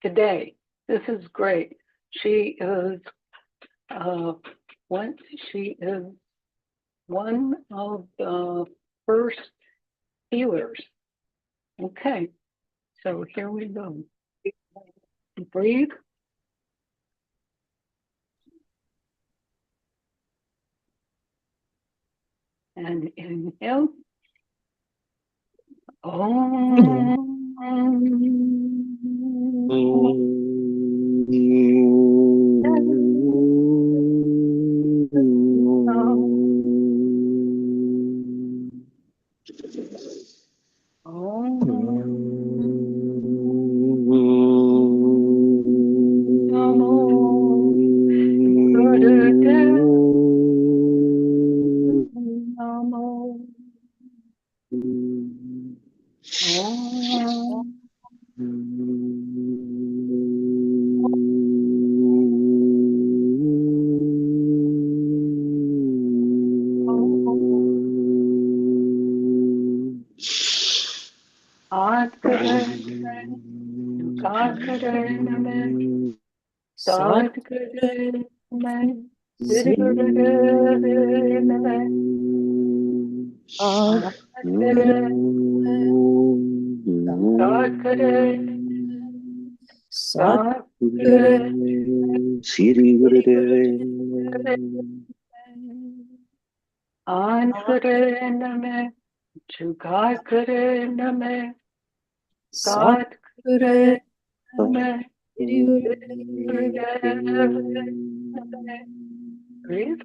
today. This is great. She is she is one of the first healers. Okay, so here we go. Breathe. And inhale. Siri An kare name, Jugat kare name, God kare name, breathe.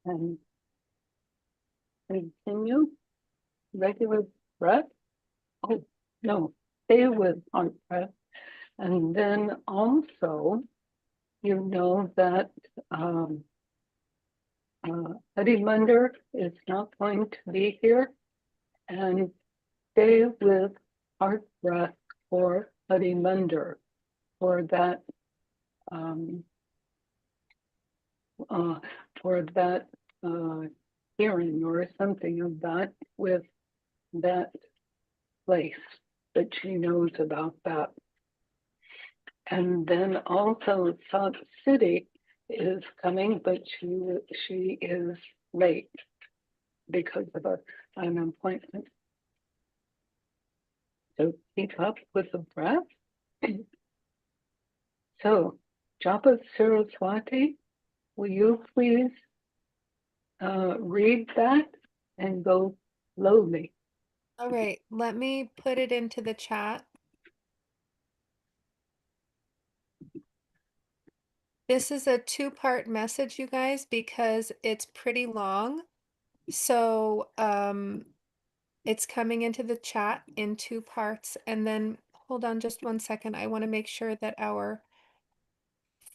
And continue regular breath. Oh, no, stay with heart breath. And then also, you know that Eddie Munder is not going to be here, and stay with heart breath for Eddie Munder for that uh, for that hearing or something of that with that place that she knows about that. And then also Salt City is coming, but she is late because of an appointment. So keep up with the breath. So, Japa Saraswati, will you please read that and go slowly? All right, let me put it into the chat. This is a two-part message, you guys, because it's pretty long. So it's coming into the chat in two parts. And then hold on just 1 second. I want to make sure that our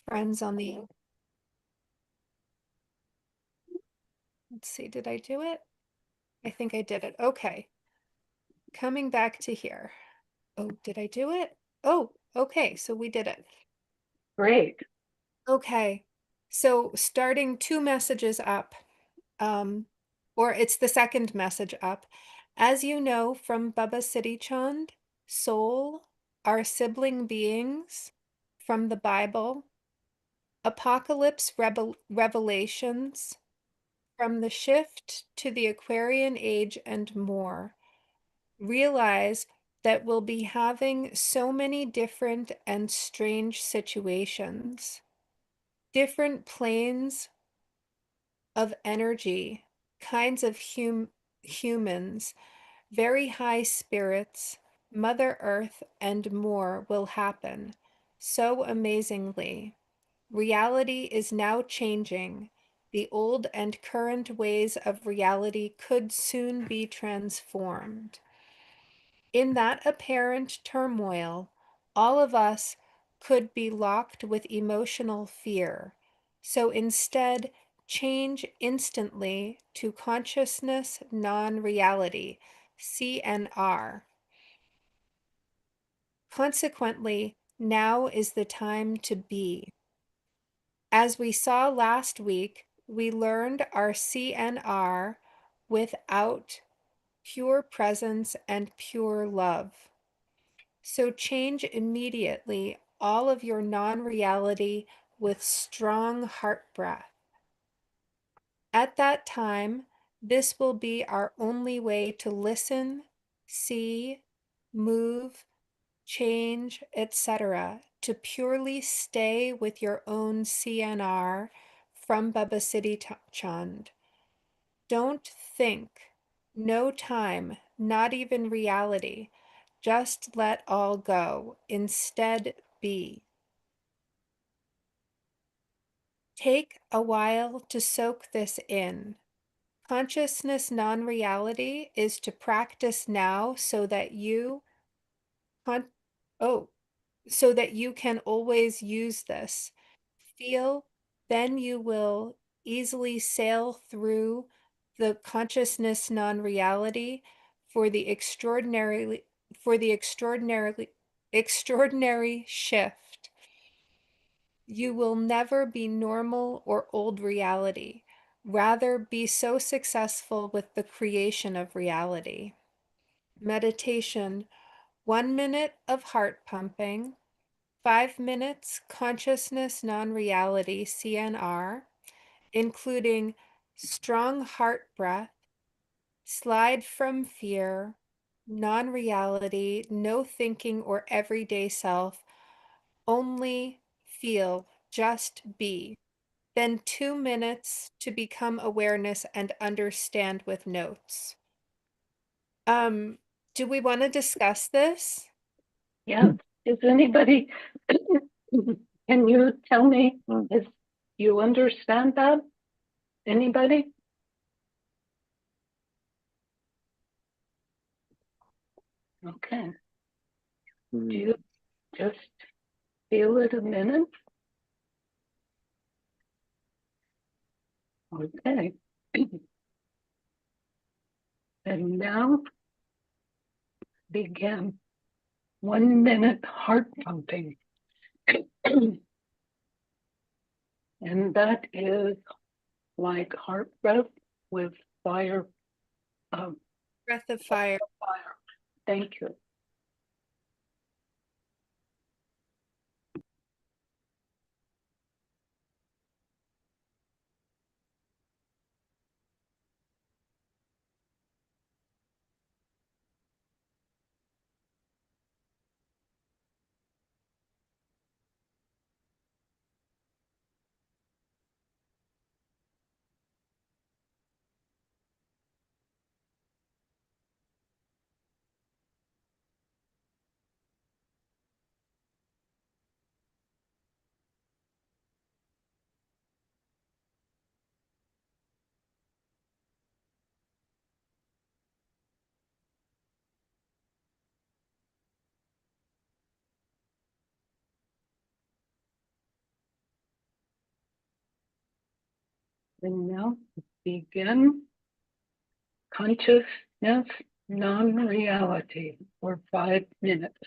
friends on the, let's see, did I do it? I think I did it. Okay. Coming back to here. Oh, did I do it? Oh, okay. So we did it. Great. Okay. So starting two messages up, or it's the second message up. As you know from Baba Siddhi Chand, soul are sibling beings from the Bible, apocalypse revelations, from the shift to the Aquarian age and more. Realize that we'll be having so many different and strange situations, different planes of energy, kinds of humans, very high spirits, Mother Earth, and more will happen so amazingly. Reality is now changing. The old and current ways of reality could soon be transformed. In that apparent turmoil, all of us could be locked with emotional fear. So instead, change instantly to consciousness non-reality, CNR. Consequently, now is the time to be. As we saw last week, we learned our CNR without pure presence and pure love. So change immediately all of your non reality with strong heart breath. At that time, this will be our only way to listen, see, move, change, etc., to purely stay with your own CNR from Baba Siddhi Chand. Don't think, no time, not even reality. Just let all go. Instead, be. Take a while to soak this in. Consciousness non reality is to practice now so that con- oh, so that you can always use this. Feel, then you will easily sail through the consciousness non-reality for the extraordinary shift. You will never be normal or old reality. Rather, be so successful with the creation of reality. Meditation, 1 minute of heart pumping, 5 minutes consciousness non-reality CNR, including strong heart breath, slide from fear, non-reality, no thinking or everyday self, only feel, just be. Then 2 minutes to become awareness and understand with notes. Um, do we want to discuss this? Yeah. Is anybody, can you tell me if you understand that? Anybody? Okay. Do you just feel it a minute? Okay. And now begin 1 minute heart pumping. And that is like heart breath with fire. Breath of fire. Fire. Thank you. And now begin consciousness non-reality for 5 minutes.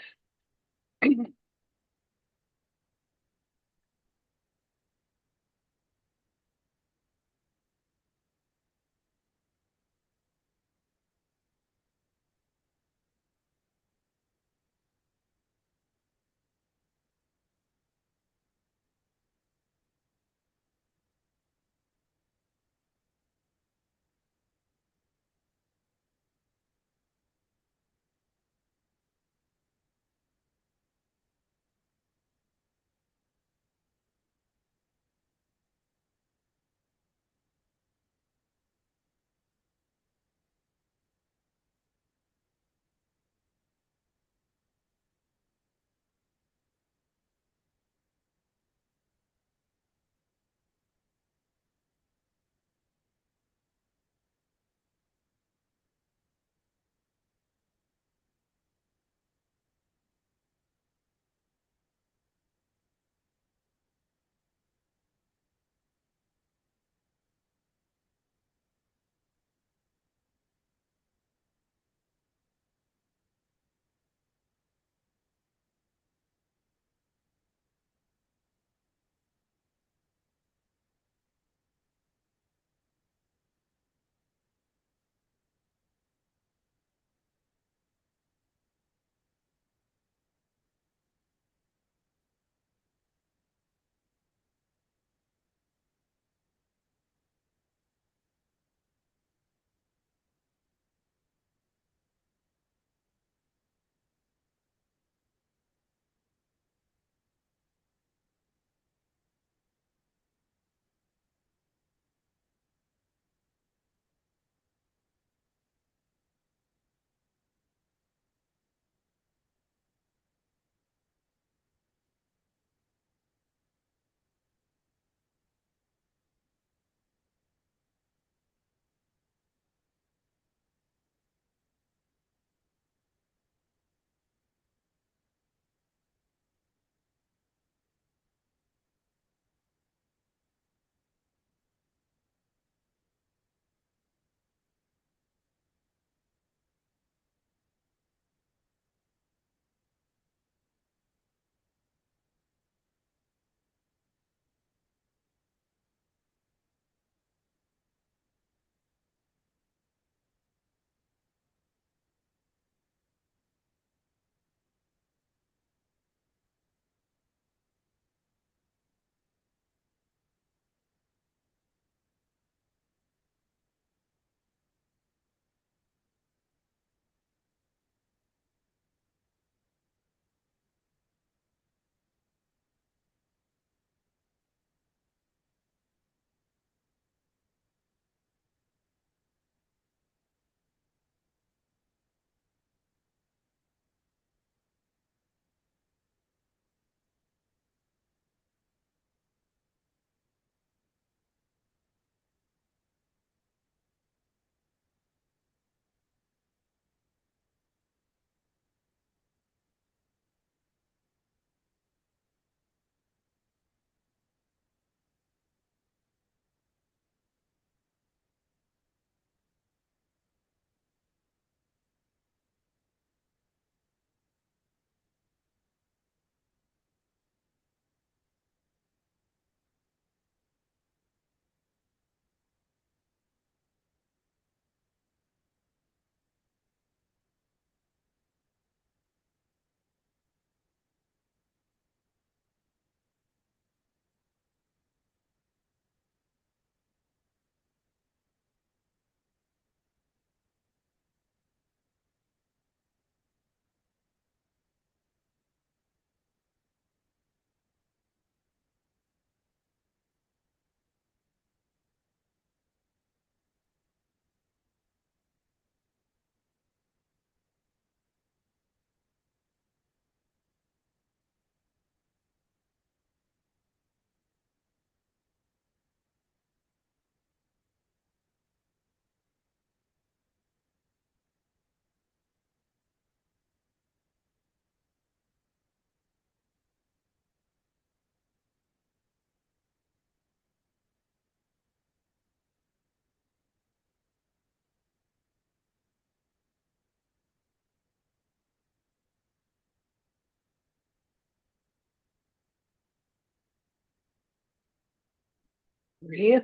Breathe.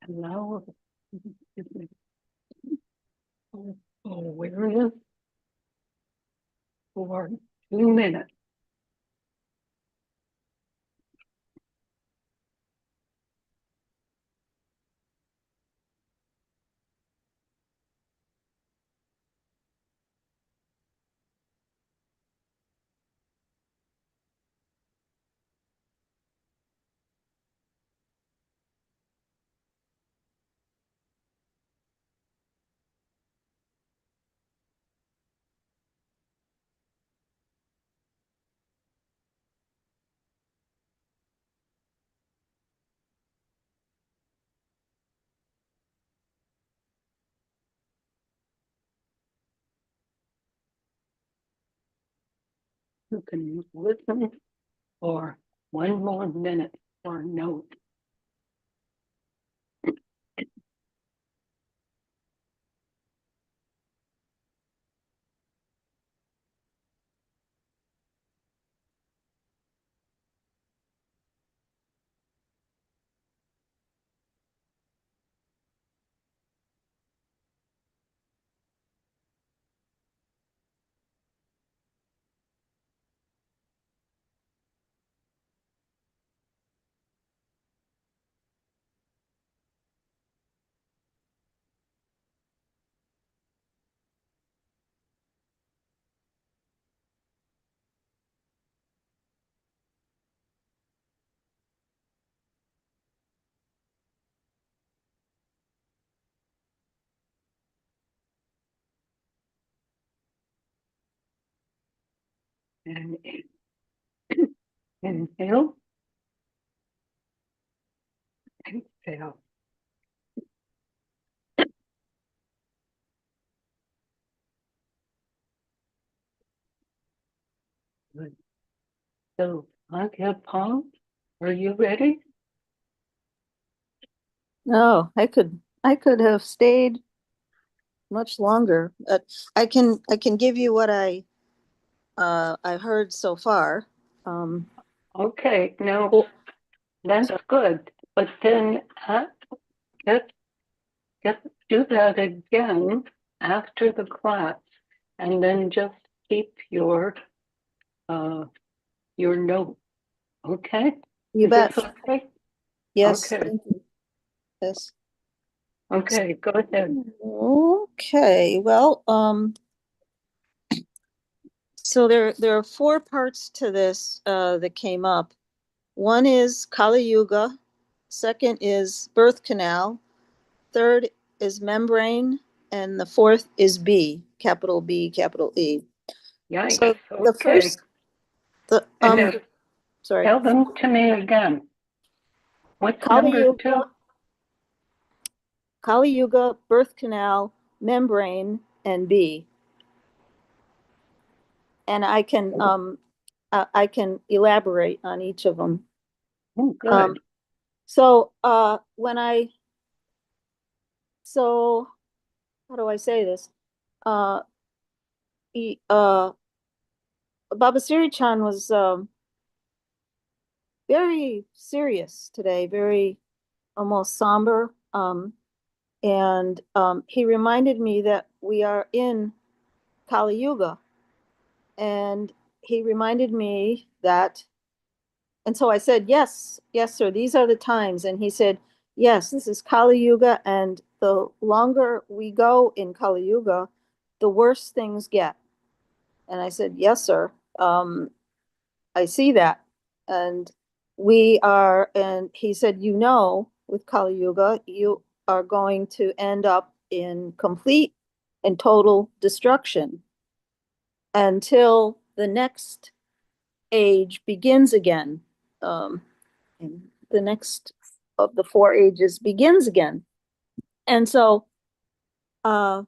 Allow awareness for 2 minutes. You can listen for 1 more minute or note. And inhale, exhale. Good. So, Paul, are you ready? No, I could have stayed much longer. I can give you what I heard so far. Um, Okay, now oh, that's so good. But then get, do that again after the class, and then just keep uh, your note. Okay? you Is this bet. okay? Yes, Okay. thank you. Yes. Okay, go ahead. Okay, well, so there are four parts to this that came up. One is Kali Yuga, second is birth canal, third is membrane, and the fourth is B, capital B, capital E. Yikes. So the Okay. first, the And now sorry, tell them to me again. What's Kali number Yuga, two? Kali Yuga, birth canal, membrane, and B. And I can elaborate on each of them. Oh, Um, good. so when I so how do I say this? Uh, he, Baba Siri-chan was very serious today, very almost somber. And he reminded me that we are in Kali Yuga. And he reminded me that, and so I said, yes, yes, sir, these are the times. And he said, yes, this is Kali Yuga. And the longer we go in Kali Yuga, the worse things get. And I said, yes, sir. I see that. And we are, and he said, with Kali Yuga, you are going to end up in complete and total destruction until the next age begins again. And the next of the four ages begins again. And so, uh,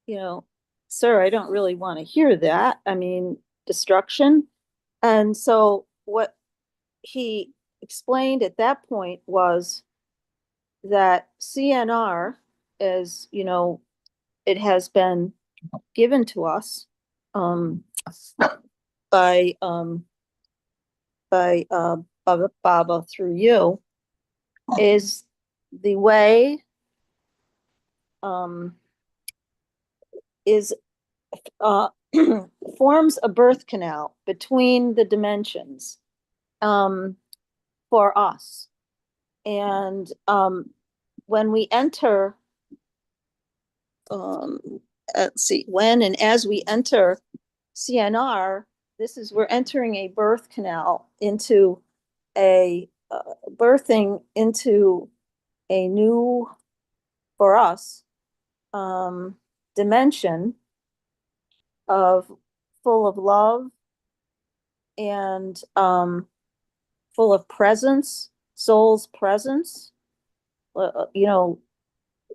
you know, sir, I don't really want to hear that. I mean, destruction. And so what he explained at that point was that CNR, as you know, it has been given to us um, by, Baba through you, is the way, is, forms a birth canal between the dimensions, for us. And, when we enter, let's see, when and as we enter CNR, we're entering a birth canal into birthing into a new, for us, dimension of full of love and, full of presence, soul's presence,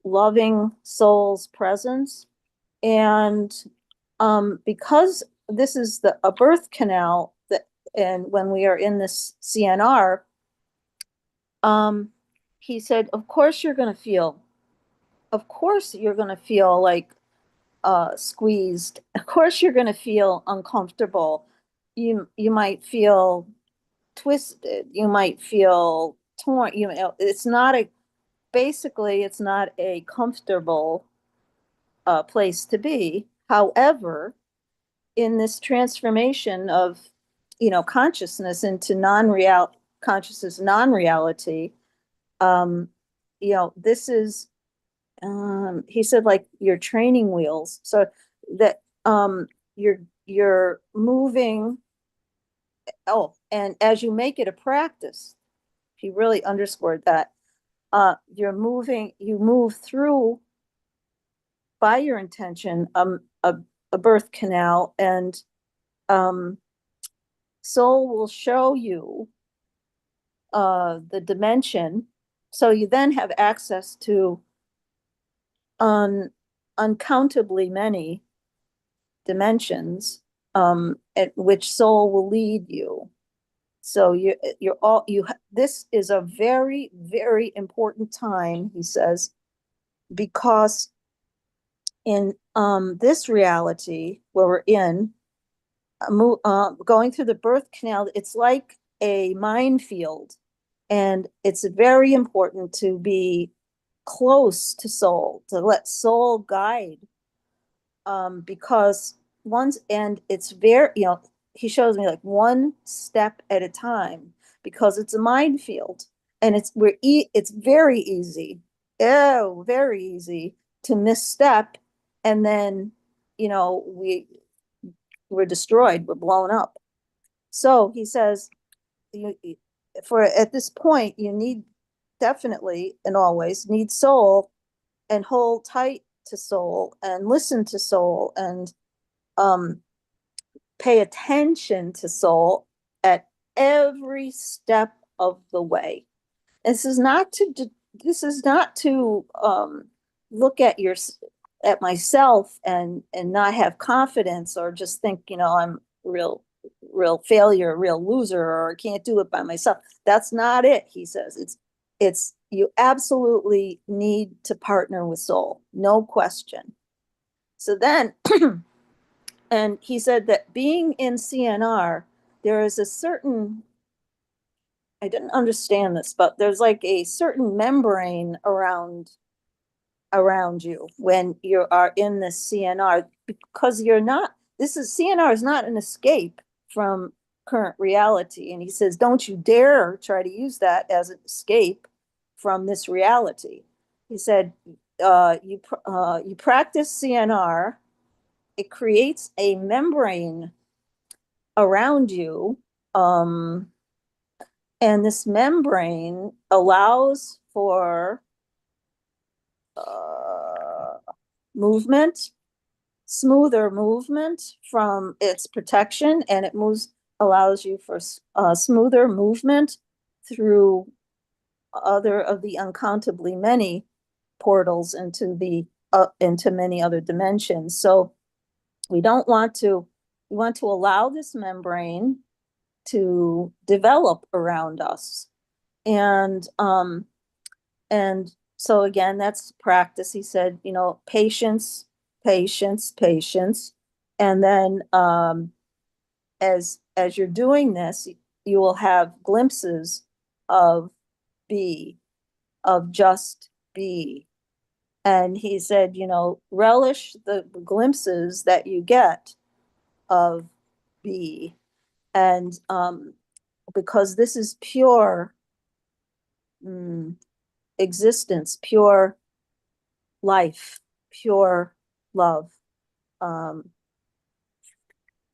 loving soul's presence. And, because this is a birth canal, and when we are in this CNR, he said, of course you're going to feel like, squeezed. Of course you're going to feel uncomfortable. You might feel twisted. You might feel torn. It's not a comfortable, place to be. However, in this transformation of, consciousness into non-reality, this is, he said, like your training wheels, so that, you're moving. Oh, and as you make it a practice, he really underscored that, you move through, by your intention, a birth canal, and, soul will show you, the dimension, so you then have access to uncountably many dimensions, at which soul will lead you. So this is a very, very important time, he says, because in, this reality where we're in, going through the birth canal, it's like a minefield, and it's very important to be close to soul, to let soul guide, because it's very, he shows me like one step at a time, because it's a minefield, and it's very easy, very easy to misstep, and then, we're destroyed, we're blown up. So he says, at this point, you definitely and always need soul, and hold tight to soul, and listen to soul, and, pay attention to soul at every step of the way. This is not to look at myself and not have confidence, or just think, I'm real failure, real loser, or I can't do it by myself. That's not it, he says. It's you absolutely need to partner with soul, no question. So then, and he said that being in CNR, there is a certain, I didn't understand this, but there's like a certain membrane around you when you are in this CNR, because CNR is not an escape from current reality. And he says, don't you dare try to use that as an escape from this reality. He said, you practice CNR, it creates a membrane around you, and this membrane allows for, movement, smoother movement from its protection, and it allows you for, smoother movement through other of the uncountably many portals into many other dimensions. So we want to allow this membrane to develop around us. And so again, that's practice. He said, patience, patience, patience. And then as you're doing this, you will have glimpses of be, of just be. And he said, you know, relish the glimpses that you get of be. And because this is pure existence, pure life, pure love, um,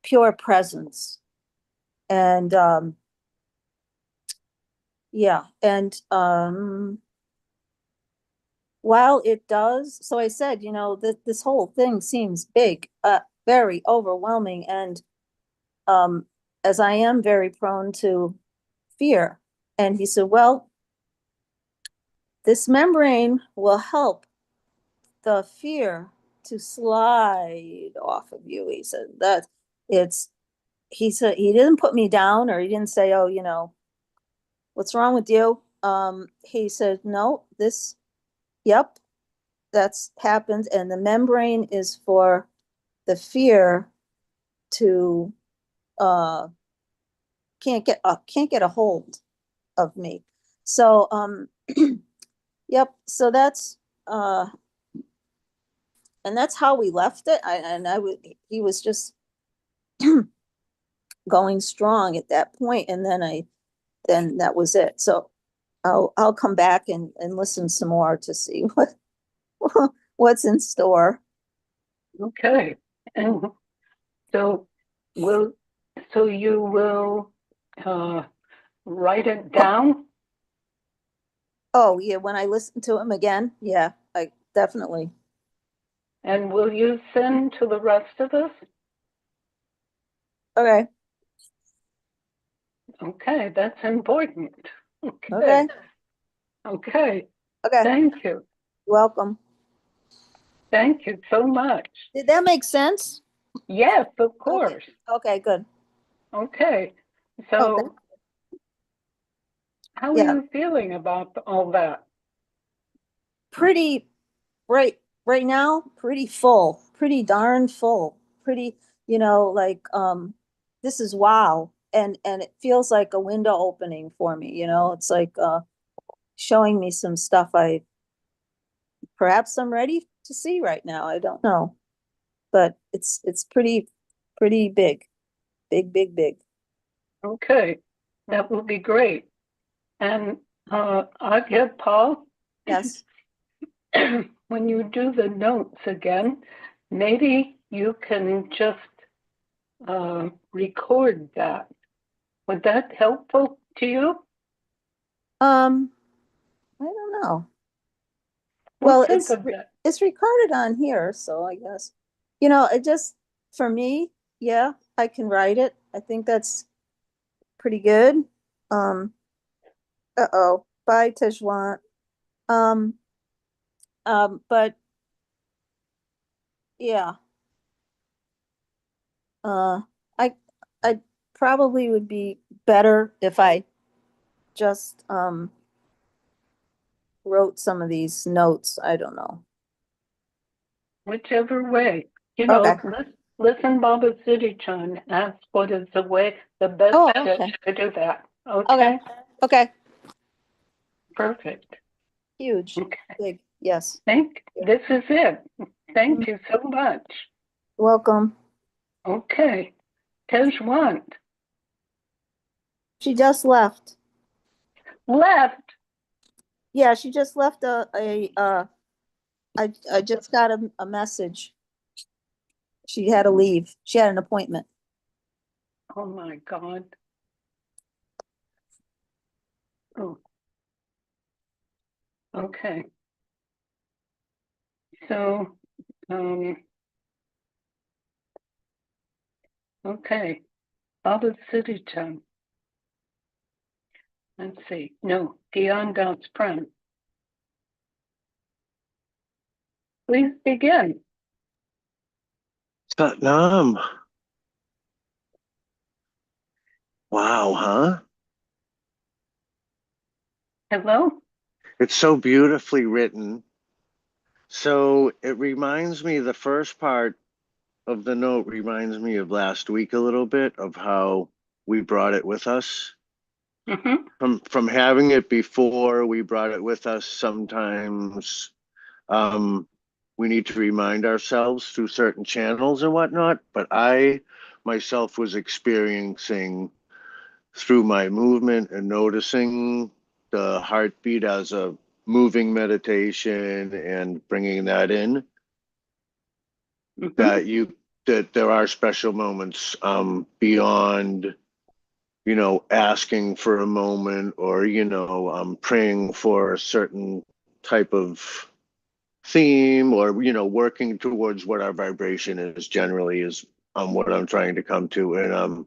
pure presence. And yeah, and while it does, so I said, you know, this whole thing seems big, very overwhelming, and as I am very prone to fear. And he said, well, this membrane will help the fear to slide off of you. He said that it's, he said, he didn't put me down, or he didn't say, oh, you know, what's wrong with you? He said, no, this, yep, that's happened. And the membrane is for the fear to, can't get a hold of me. So, yep. So that's, and that's how we left it. He was just going strong at that point, and then that was it. So I'll come back and listen some more to see what's in store. Okay. And so will, so you will write it down? Oh yeah, when I listen to him again, yeah, I definitely. And will you send to the rest of us? Okay, Okay, that's important. okay, Okay. Okay. okay. Thank you. Welcome. Thank you so much. Did that make sense? Yes, of Okay, course. okay, good. Okay. Oh, So how are yeah, you feeling about all that? pretty right now, pretty full, pretty darn full, pretty, you know, like this is wow. And it feels like a window opening for me, you know. It's like showing me some stuff I perhaps I'm ready to see right now. I don't know. But it's pretty big. Big, big, big. Okay. That will be great. And I'll get Paul, Yes. when you do the notes again, maybe you can just record that. Would that helpful to you? I don't know. Well, Well, think of that. it's recorded on here, so I guess, you know, it just, for me, yeah, I can write it. I think that's pretty good. Um, uh-oh, bye, Tejwan. Um, but yeah, uh, I, I probably would be better if I just, wrote some of these notes. I don't know. Whichever way. You Okay. know, listen, Baba Chan asked what is the way, the best Oh, way okay. to do that. Okay. Okay, Okay. perfect. Huge. Okay, Big. Yes. this is it. Thank you so much. Welcome. Okay, Tejwant She just left. left. Yeah, she just left I just got a message. She had to leave. She had an appointment. Oh my God. Oh, okay. So, okay, Baba Chan. Let's see. No, Gian Prem. Please begin. Satnam. Wow, huh? Hello? It's so beautifully written. So it reminds me the first part of the note reminds me of last week a little bit of how we brought it with us. Mhm. From having it before, we brought it with us sometimes. We need to remind ourselves through certain channels and whatnot, but I myself was experiencing through my movement and noticing the heartbeat as a moving meditation and bringing that in, Mhm. that you that there are special moments beyond, asking for a moment, or praying for a certain type of theme, or working towards what our vibration is generally, is what I'm trying to come to. And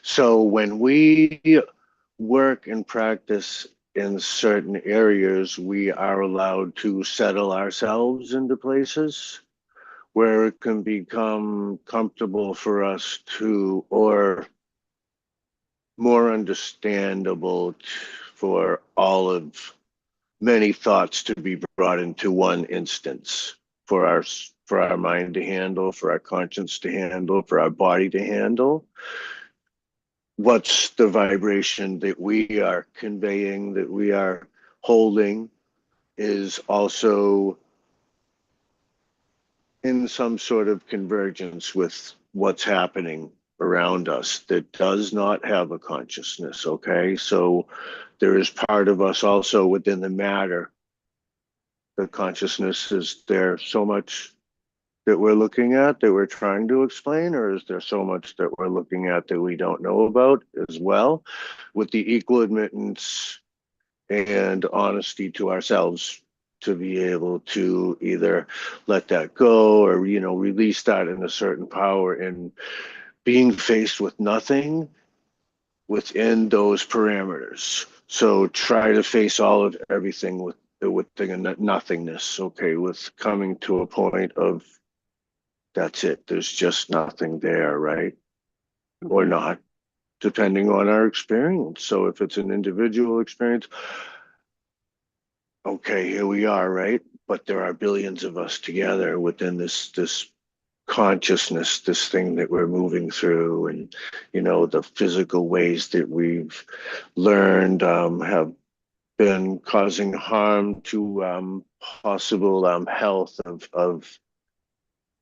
so when we work and practice in certain areas, we are allowed to settle ourselves into places where it can become comfortable for us to, or more understandable for all of many thoughts to be brought into one instance, for our mind to handle, for our conscience to handle, for our body to handle. What's the vibration that we are conveying, that we are holding, is also in some sort of convergence with what's happening around us that does not have a consciousness. Okay, so there is part of us also within the matter. The consciousness, is there so much that we're looking at that we're trying to explain, or is there so much that we're looking at that we don't know about as well? With the equal admittance and honesty to ourselves, to be able to either let that go, or release that in a certain power, and being faced with nothing within those parameters. So try to face all of everything with the nothingness. Okay, with coming to a point of, that's it, there's just nothing there, right? Or Mhm. not, depending on our experience. So if it's an individual experience, okay, here we are, right? But there are billions of us together within this consciousness, this thing that we're moving through. And the physical ways that we've learned have been causing harm to possible health of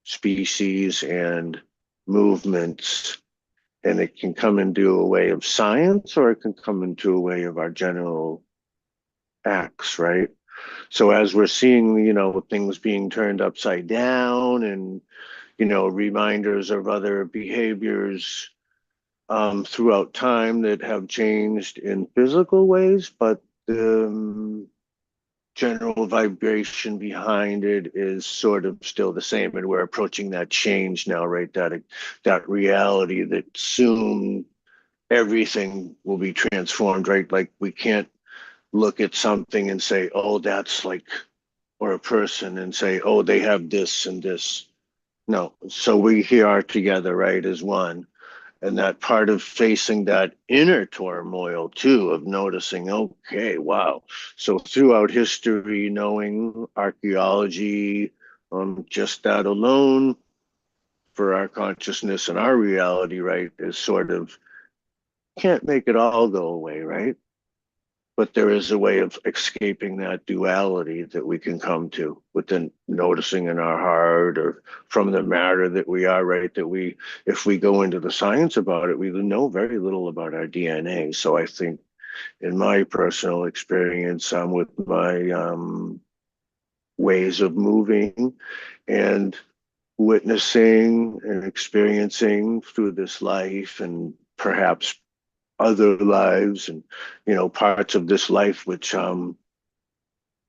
species and movements. And it can come into a way of science, or it can come into a way of our general acts, right? So as we're seeing, things being turned upside down, and, reminders of other behaviors throughout time that have changed in physical ways, but the general vibration behind it is sort of still the same. And we're approaching that change now, right? That reality that soon everything will be transformed, right? Like, we can't look at something and say, oh, that's like, or a person and say, oh, they have this and this. No. So we here are together, right, as one. And that part of facing that inner turmoil too, of noticing, okay, wow. So throughout history, knowing archaeology, just that alone for our consciousness and our reality, right, is sort of, can't make it all go away, right? But there is a way of escaping that duality that we can come to within noticing in our heart, or from the matter that we are, right? That we, if we go into the science about it, we know very little about our DNA. So I think, in my personal experience, with my ways of moving and witnessing and experiencing through this life, and perhaps other lives, and parts of this life which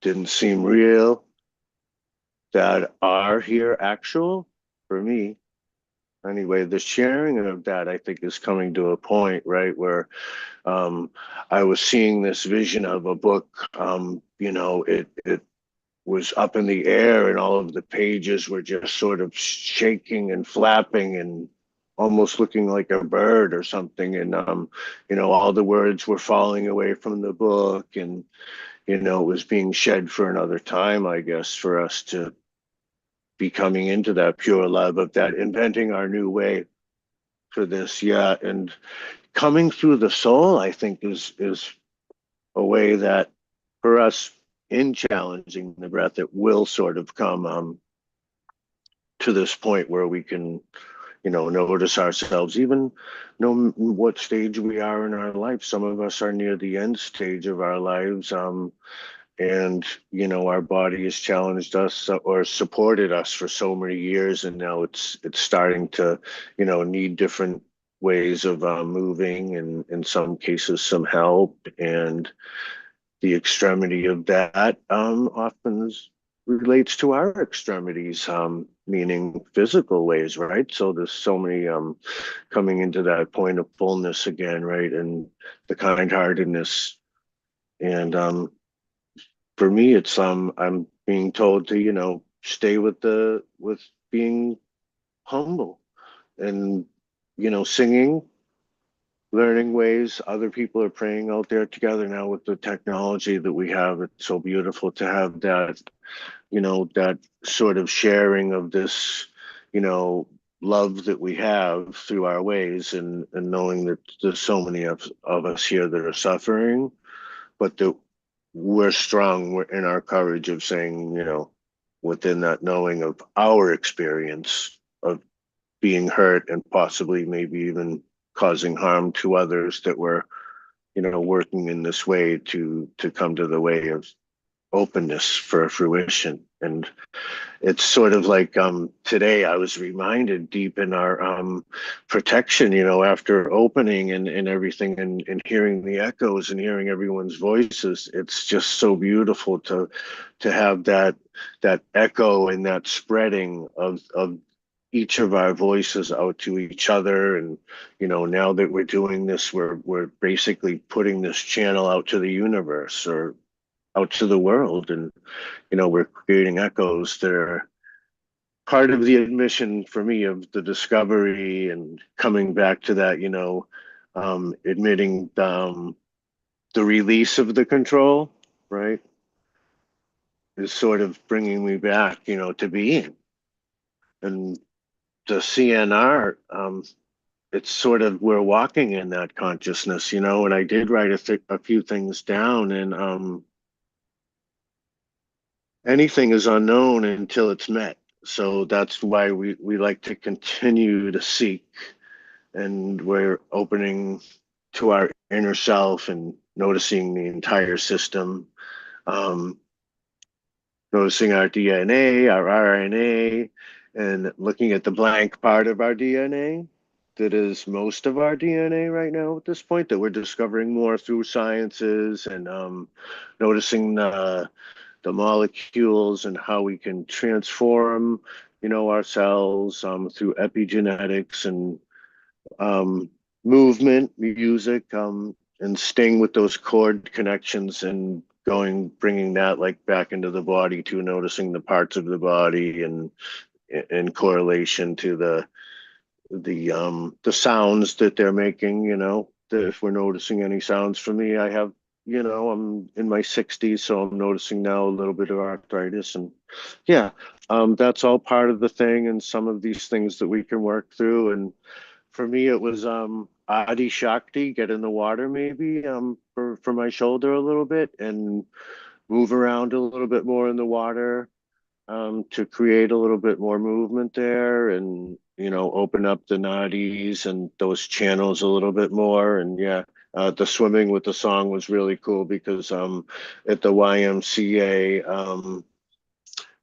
didn't seem real, that are here actual, for me anyway. The sharing of that, I think, is coming to a point, right, where um I was seeing this vision of a book. It was up in the air, and all of the pages were just sort of shaking and flapping, and almost looking like a bird or something. And all the words were falling away from the book, and it was being shed for another time, I guess, for us to be coming into that pure love of that, inventing our new way for this. Yeah. And coming through the soul, I think is a way that for us in challenging the breath, it will sort of come to this point where we can, notice ourselves, even know what stage we are in our life. Some of us are near the end stage of our lives. And our body has challenged us or supported us for so many years, and now it's starting to need different ways of moving, and in some cases some help. And the extremity of that often relates to our extremities, meaning physical ways, right? So there's so many coming into that point of fullness again, right? And the kind-heartedness. And for me, it's I'm being told to stay with being humble, and singing, learning ways other people are praying out there together now with the technology that we have. It's so beautiful to have that, that sort of sharing of this, love that we have through our ways, and knowing that there's so many of us here that are suffering, but that we're strong in our courage of saying, within that knowing of our experience of being hurt and possibly maybe even causing harm to others, that we're, working in this way to come to the way of openness for fruition. And it's sort of like today I was reminded deep in our protection, after opening and everything, and hearing the echoes and hearing everyone's voices. It's just so beautiful to have that echo and that spreading of each of our voices out to each other. And now that we're doing this, we're basically putting this channel out to the universe, or out to the world. And we're creating echoes that are part of the admission for me of the discovery, and coming back to that, admitting the release of the control, right, is sort of bringing me back, to being. And the CNR, it's sort of, we're walking in that consciousness, and I did write a few things down. And anything is unknown until it's met. So that's why we like to continue to seek, and we're opening to our inner self and noticing the entire system, um, noticing our DNA, our RNA, and looking at the blank part of our DNA that is most of our DNA right now at this point, that we're discovering more through sciences, and noticing the molecules and how we can transform, ourselves through epigenetics, and movement, music, and staying with those chord connections, and bringing that like back into the body, to noticing the parts of the body, and in correlation to the sounds that they're making. That if we're noticing any sounds, for me, I have, I'm in my 60s, so I'm noticing now a little bit of arthritis. And yeah, that's all part of the thing, and some of these things that we can work through. And for me, it was Adi Shakti, get in the water, maybe, for my shoulder a little bit, and move around a little bit more in the water, to create a little bit more movement there, and open up the nadis and those channels a little bit more. And yeah, the swimming with the song was really cool, because at the YMCA,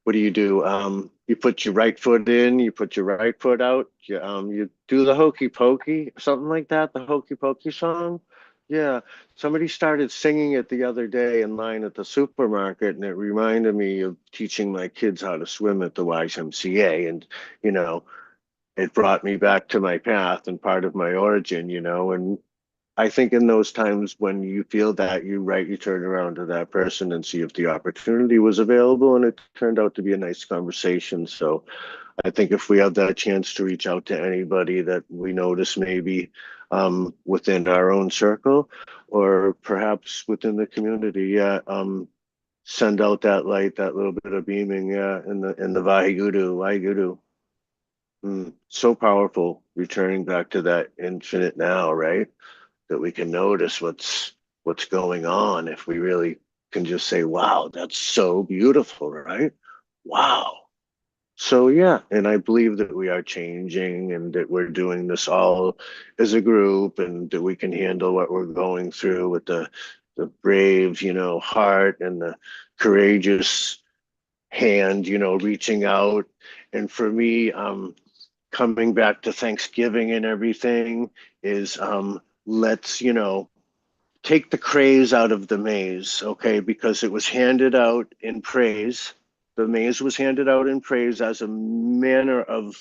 what do? You put your right foot in, you put your right foot out, you do the hokey pokey, something like that, the hokey pokey song. Yeah, somebody started singing it the other day in line at the supermarket, and it reminded me of teaching my kids how to swim at the YMCA. And, it brought me back to my path and part of my origin, and I think in those times when you feel that, you turn around to that person and see if the opportunity was available, and it turned out to be a nice conversation. So I think if we have that chance to reach out to anybody that we notice, maybe within our own circle, or perhaps within the community, yeah, send out that light, that little bit of beaming, yeah, in the Vaheguru. So powerful, returning back to that infinite now, right? That we can notice what's going on if we really can just say, wow, that's so beautiful, right? Wow. So yeah, and I believe that we are changing and that we're doing this all as a group and that we can handle what we're going through with the brave, heart and the courageous hand, reaching out. And for me, coming back to Thanksgiving and everything is let's, take the craze out of the maze, okay? Because it was handed out in praise. The maze was handed out in praise as a manner of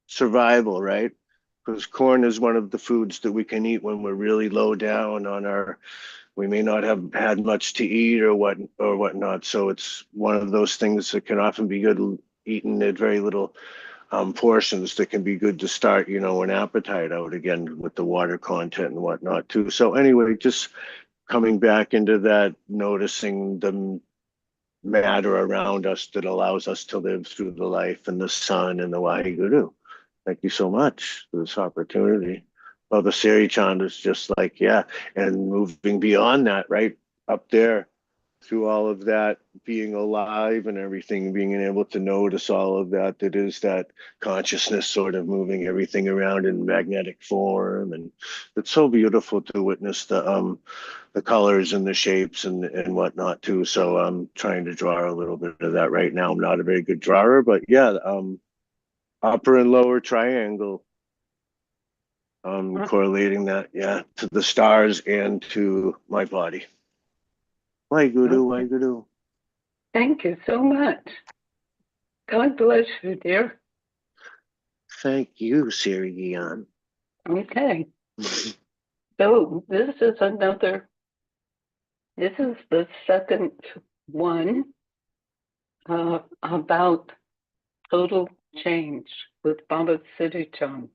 survival, right? Because corn is one of the foods that we can eat when we're really low down on our, we may not have had much to eat or whatnot. So it's one of those things that can often be good eaten at very little portions that can be good to start, an appetite out again with the water content and whatnot too. So anyway, just coming back into that, noticing the matter around us that allows us to live through the life and the sun and the Waheguru. Thank you so much for this opportunity. Well, the Siri Chand is just like, yeah, and moving beyond that, right up there through all of that, being alive and everything, being able to notice all of that, that is that consciousness sort of moving everything around in magnetic form. And it's so beautiful to witness the colors and the shapes and whatnot too. So I'm trying to draw a little bit of that right now. I'm not a very good drawer, but yeah, upper and lower triangle, correlating that, yeah, to the stars and to my body. Waheguru, Okay. Waheguru. Thank you so much. God bless you, dear. Thank you, Siri Gian. Okay. So this is the second one about total change with Baba Siddhicham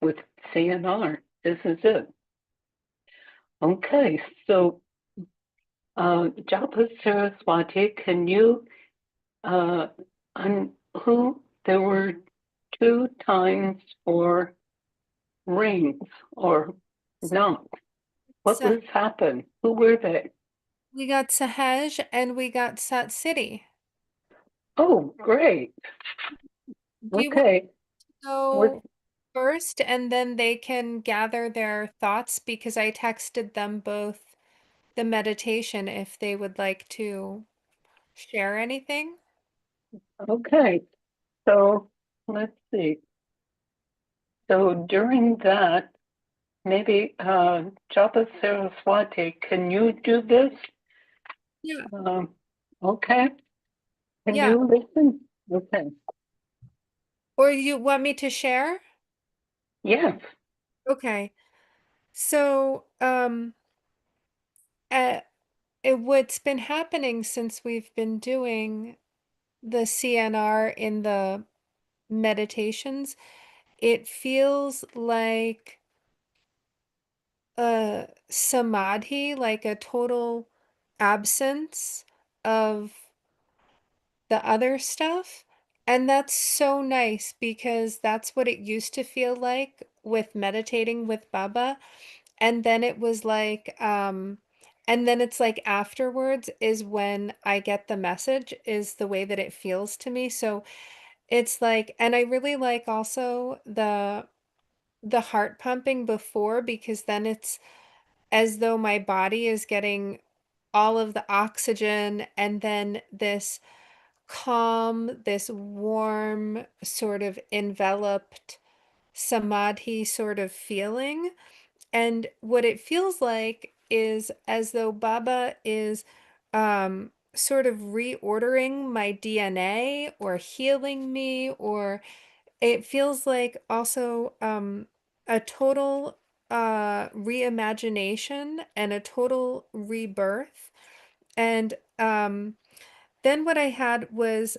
with CNR. This is it. Okay, so Japa Saraswati, can you on who there were two times for rings or not? What So was happened? Who were they? we got Sahaj and we got Sat City. Oh, great. Do you want Okay. to What, go first and then they can gather their thoughts because I texted them both the meditation if they would like to share anything? okay. So let's see. So during that, maybe Japa Saraswati, can you do this? Yeah. Okay. Can Yeah. you listen? Okay. Or you want me to share? Yes. Okay. So, uh, what's been happening since we've been doing the CNR in the meditations, it feels like a samadhi, like a total absence of the other stuff. And that's so nice because that's what it used to feel like with meditating with Baba. And then it was like, and then it's like afterwards is when I get the message, is the way that it feels to me. So it's like, and I really like also the heart pumping before because then it's as though my body is getting all of the oxygen and then this calm, this warm, sort of enveloped samadhi sort of feeling. And what it feels like is as though Baba is sort of reordering my DNA or healing me, or it feels like also a total reimagination and a total rebirth. And then what I had was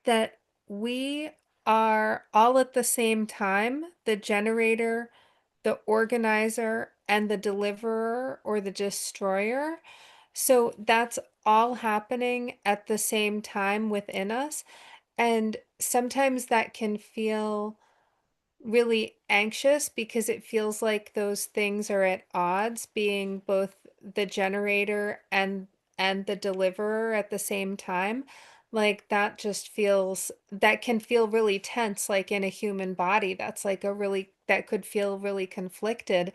that we are all at the same time the generator, the organizer, and the deliverer or the destroyer. So that's all happening at the same time within us. And sometimes that can feel really anxious because it feels like those things are at odds, being both the generator and the deliverer at the same time. Like that just feels, that can feel really tense, like in a human body. That's like a really, that could feel really conflicted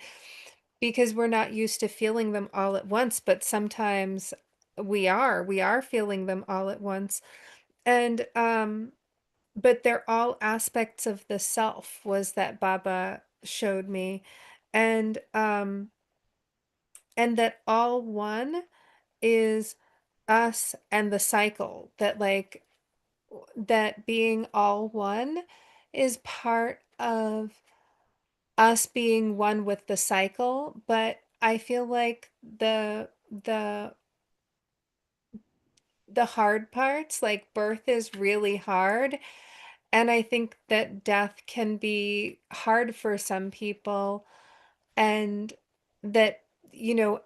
because we're not used to feeling them all at once, but sometimes we are feeling them all at once. And but they're all aspects of the self, was that Baba showed me. And and that all one is us and the cycle, that like that being all one is part of us being one with the cycle. But I feel like the hard parts, like birth is really hard. And I think that death can be hard for some people, and that,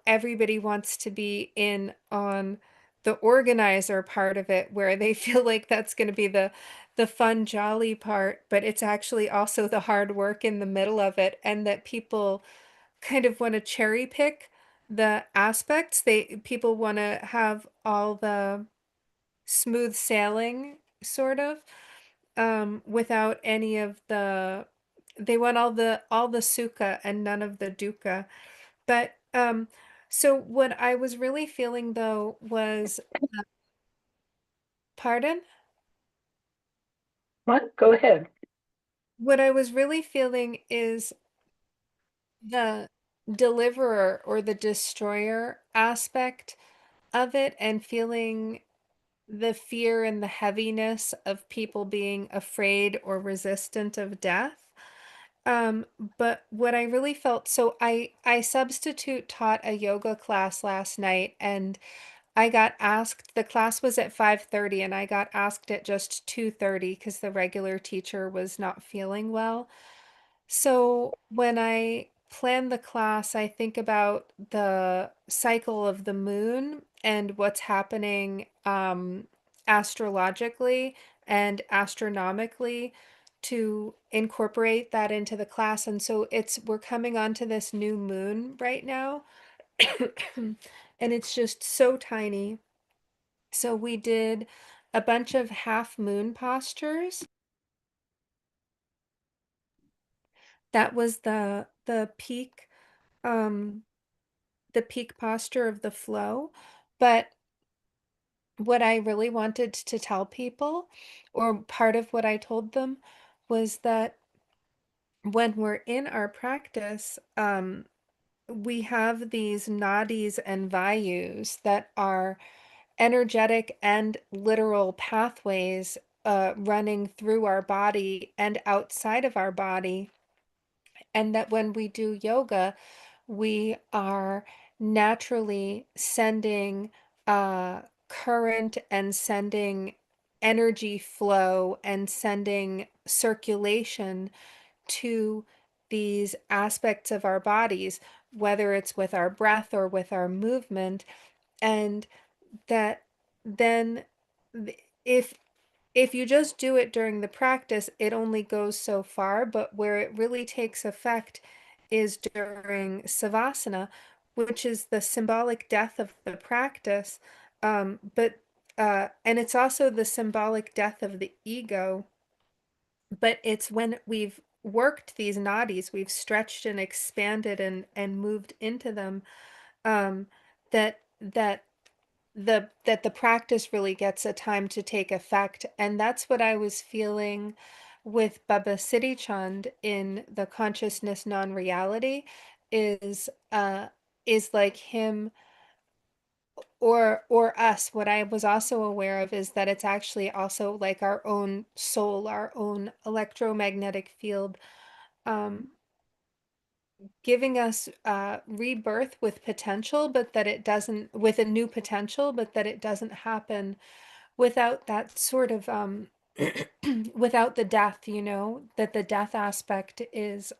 everybody wants to be in on the organizer part of it, where they feel like that's going to be the fun, jolly part, but it's actually also the hard work in the middle of it, and that people kind of want to cherry pick the aspects. People want to have all the smooth sailing, sort of, without any of the, they want all the sukha and none of the dukkha. But so what I was really feeling though was, pardon? What? Go ahead. What I was really feeling is the deliverer or the destroyer aspect of it, and feeling the fear and the heaviness of people being afraid or resistant of death. Um, but what I really felt, so I substitute taught a yoga class last night, and I got asked, the class was at 5:30 and I got asked at just 2:30 because the regular teacher was not feeling well. So when I plan the class, I think about the cycle of the moon and what's happening astrologically and astronomically, to incorporate that into the class. And so we're coming onto this new moon right now. And it's just so tiny. So we did a bunch of half moon postures. That was um the peak posture of the flow. But what I really wanted to tell people, or part of what I told them, was that when we're in our practice, we have these nadis and vayus that are energetic and literal pathways running through our body and outside of our body. And that when we do yoga, we are naturally sending current and sending energy flow and sending circulation to these aspects of our bodies, whether it's with our breath or with our movement. And that then if you just do it during the practice, it only goes so far, but where it really takes effect is during savasana, which is the symbolic death of the practice. But and it's also the symbolic death of the ego, but it's when we've worked these nadis, we've stretched and expanded and moved into them, um, that the practice really gets a time to take effect. And that's what I was feeling with Baba Siddhi Chand in the consciousness non-reality, is is like him, or us. What I was also aware of is that it's actually also like our own soul, our own electromagnetic field, um, giving us rebirth with potential, but that it doesn't, with a new potential, but that it doesn't happen without that sort of without the death, that the death aspect is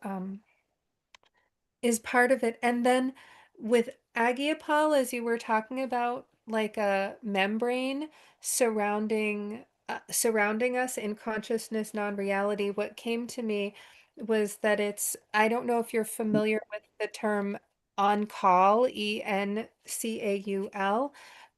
part of it. And then with Agiopal, as you were talking about, like a membrane surrounding us in consciousness, non-reality, what came to me was that it's, I don't know if you're familiar with the term on call, ENCAUL,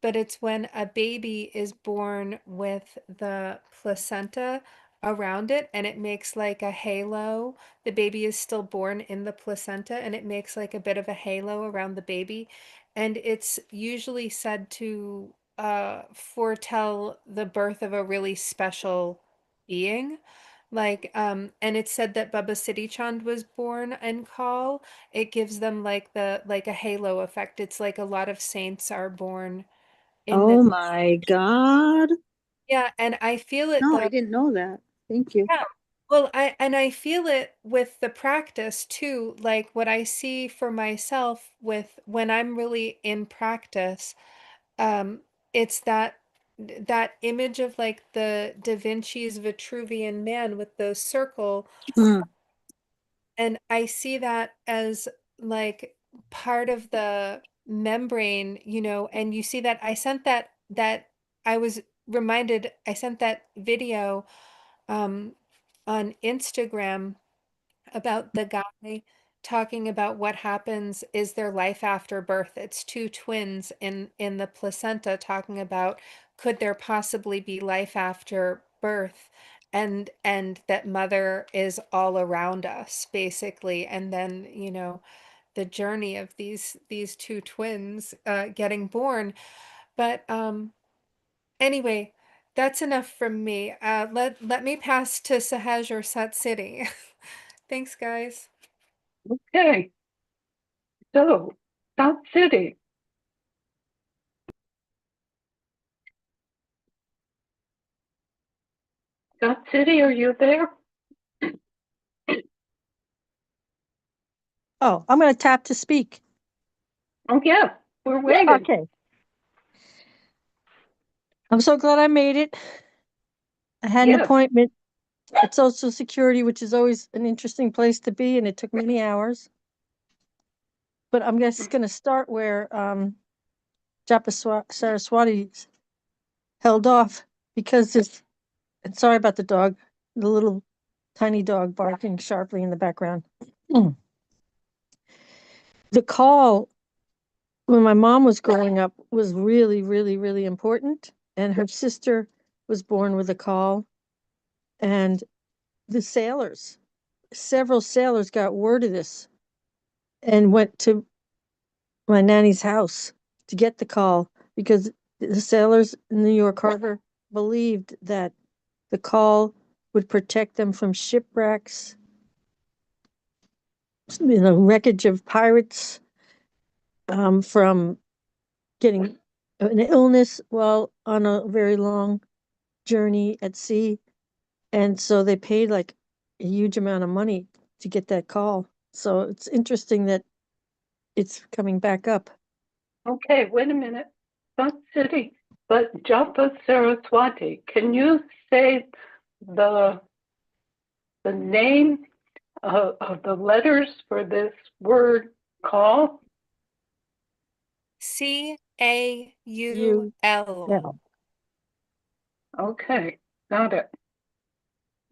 but it's when a baby is born with the placenta around it and it makes like a halo. The baby is still born in the placenta and it makes like a bit of a halo around the baby. And it's usually said to foretell the birth of a really special being. Like, and it's said that Baba Siddhi Chand was born in Call. It gives them like like a halo effect. It's like a lot of saints are born in Oh this. my God. Yeah, and I feel it No, though. I didn't know that. Thank you. Yeah. Well, I feel it with the practice too, like what I see for myself with when I'm really in practice, um, it's that image of like the Da Vinci's Vitruvian Man with those circle, Mm. and I see that as like part of the membrane, and you see that I sent that I was reminded I sent that video um on Instagram about the guy talking about what happens, is there life after birth. It's two twins in the placenta talking about could there possibly be life after birth, and that mother is all around us basically, and then the journey of these two twins getting born. But anyway, that's enough from me. Let me pass to Sahaj or Sat City. Thanks, guys. Okay, so South City. South City, are you there? Oh, I'm going to tap to speak. Oh, yeah, we're waiting. Okay. I'm so glad I made it. I had an Yes. appointment at Social Security, which is always an interesting place to be, and it took many hours. But I'm just going to start where Japa Saraswati held off, because there's, and sorry about the dog, the little tiny dog barking sharply in the background. The call when my mom was growing up was really, really, really important. And her sister was born with a call. And the sailors, several sailors got word of this and went to my nanny's house to get the call, because the sailors in New York Harbor believed that the call would protect them from shipwrecks, wreckage of pirates, from getting an illness while on a very long journey at sea. And so they paid like a huge amount of money to get that call. So it's interesting that it's coming back up. Okay, wait a minute. South City, but Japa Saraswati, can you say the name of the letters for this word call? CAUL. Yeah. Okay, got it.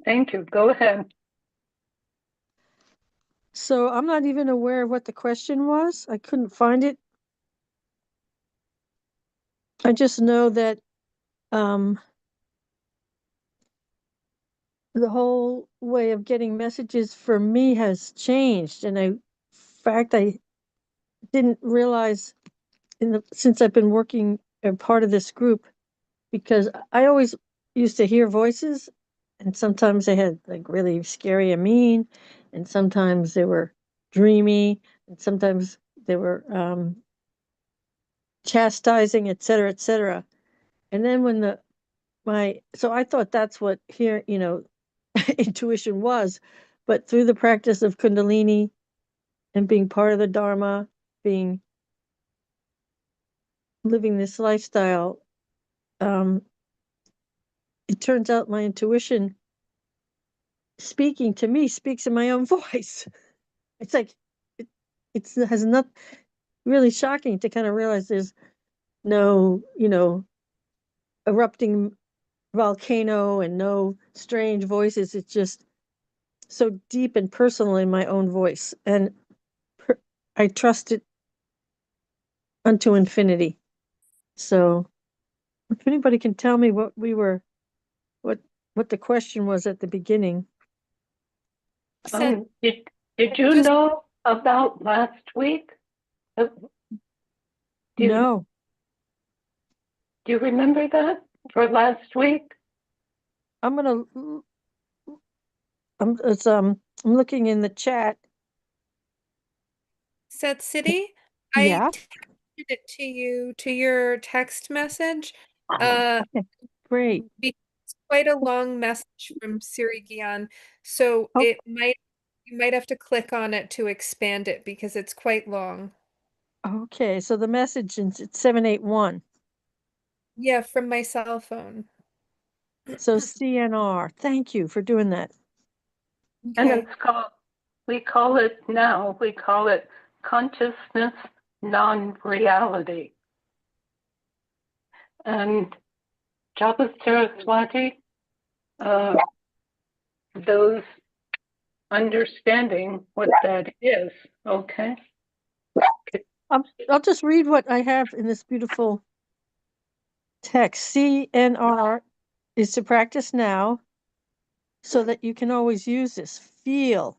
Thank you. Go ahead. So I'm not even aware of what the question was. I couldn't find it. I just know that the whole way of getting messages for me has changed. And in fact, I didn't realize since I've been working a part of this group, because I always used to hear voices, and sometimes they had like really scary and mean, and sometimes they were dreamy, and sometimes they were chastising, et cetera, et cetera. And then when so I thought that's what here, intuition was, but through the practice of Kundalini and being part of the Dharma, living this lifestyle, um, it turns out my intuition speaking to me speaks in my own voice. It's like it has not. really shocking to kind of realize there's no, erupting volcano and no strange voices. It's just so deep and personal in my own voice. And I trust it unto infinity. So if anybody can tell me what what the question was at the beginning. Did you Just- know about last week? Do No. you remember that for last week? I'm looking in the chat. Set City, Yeah. I texted it to you to your text message. Oh, Great. It's quite a long message from Siri Gian, so Oh. you might have to click on it to expand it because it's quite long. Okay, so the message is it's 781. Yeah, from my cell phone. So CNR. Thank you for doing that. and Okay. it's called, we call it consciousness non-reality. And Japa Saraswati, those understanding what that is, okay? I'll just read what I have in this beautiful text. CNR is to practice now so that you can always use this. Feel.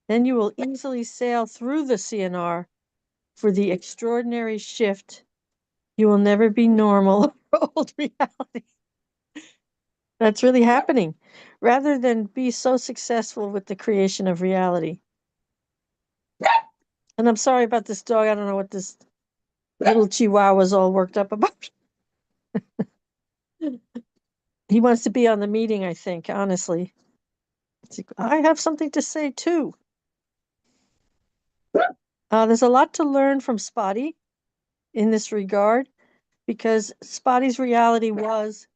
Then you will easily sail through the CNR for the extraordinary shift. You will never be normal or old reality. That's really happening. Rather than be so successful with the creation of reality. And I'm sorry about this dog. I don't know what this little chihuahua's all worked up about. He wants to be on the meeting, I think, honestly. I have something to say too. There's a lot to learn from Spotty in this regard, because Spotty's reality was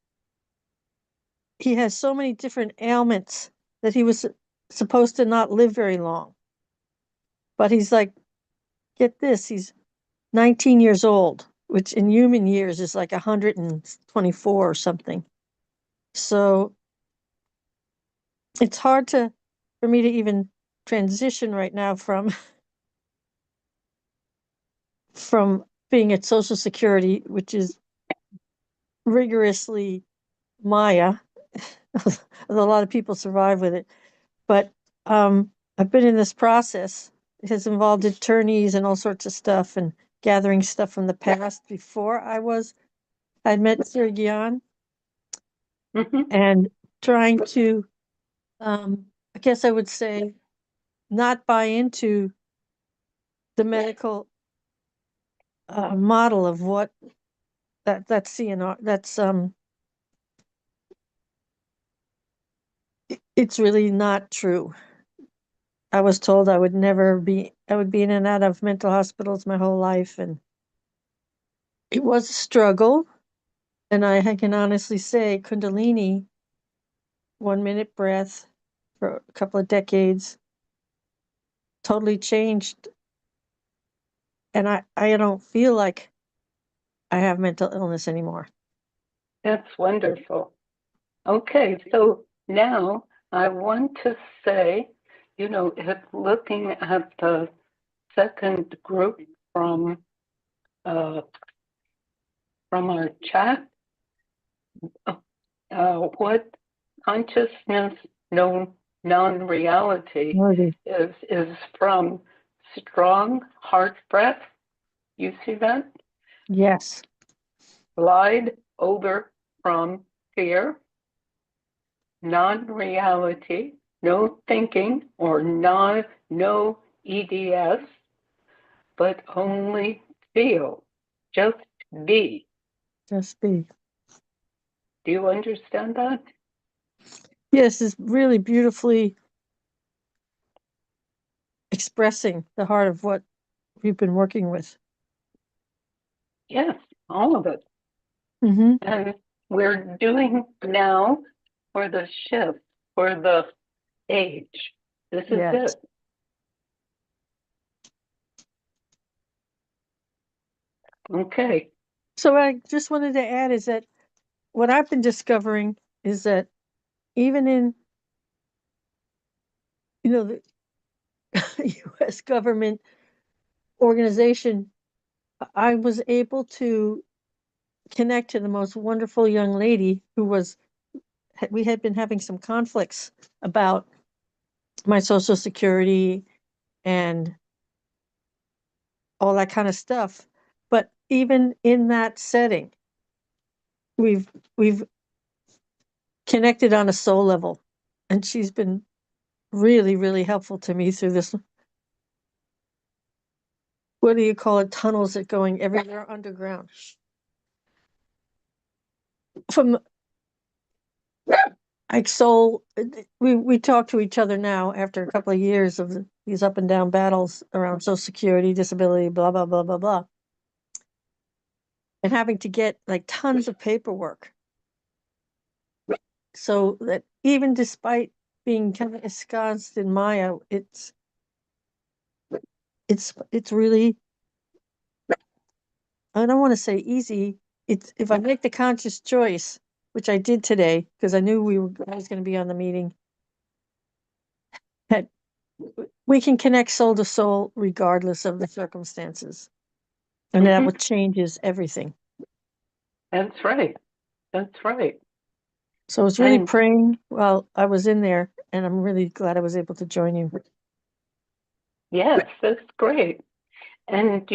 he has so many different ailments that he was supposed to not live very long. But he's like, get this, he's 19 years old, which in human years is like 124 or something. So it's hard for me to even transition right now from being at Social Security, which is rigorously Maya. A lot of people survive with it, but I've been in this process. It has involved attorneys and all sorts of stuff and gathering stuff from the past before I'd met Sir Gian Mhm. and trying to, I guess I would say, not buy into the medical model of what that's CNR. That's it's really not true. I was told I would be in and out of mental hospitals my whole life, and it was a struggle. And I can honestly say Kundalini, 1 minute breath for a couple of decades, totally changed. And I don't feel like I have mental illness anymore. That's wonderful. Okay, so now I want to say, if looking at the second group from our chat, what consciousness non-reality Really? is from strong heart breath. You see that? Yes. Glide over from fear, non-reality, no thinking or no EDS, but only feel, just be. Just be. Do you understand that? Yes, it's really beautifully expressing the heart of what we've been working with. Yes, all of it. Mm-hmm. And we're doing now for the shift, for the age. This is Yes. it. Okay. So I just wanted to add is that what I've been discovering is that even in, the US government organization, I was able to connect to the most wonderful young lady who we had been having some conflicts about my social security and all that kind of stuff. But even in that setting, we've connected on a soul level, and she's been really, really helpful to me through this. What do you call it? Tunnels that going everywhere underground. From like soul, we talk to each other now after a couple of years of these up and down battles around Social Security, disability, blah blah blah blah blah, and having to get like tons of paperwork. So that even despite being kind of ensconced in Maya, it's really, I don't want to say easy. It's if I make the conscious choice, which I did today because I knew I was going to be on the meeting, that we can connect soul to soul regardless of the circumstances, and that what changes everything. That's right. That's right. So I was really And praying while I was in there, and I'm really glad I was able to join you. yes, that's great. And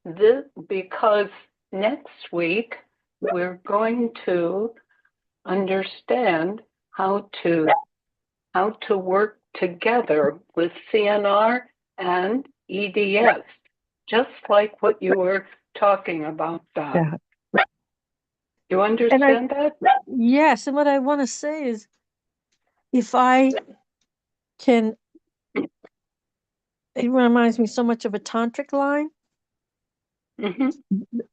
this because next week we're going to understand how to work together with CNR and EDS, just like what you were talking about, Dot. Yeah. You understand that? Yes, and what I want to say is, if I can, it reminds me so much of a tantric line, Hmm.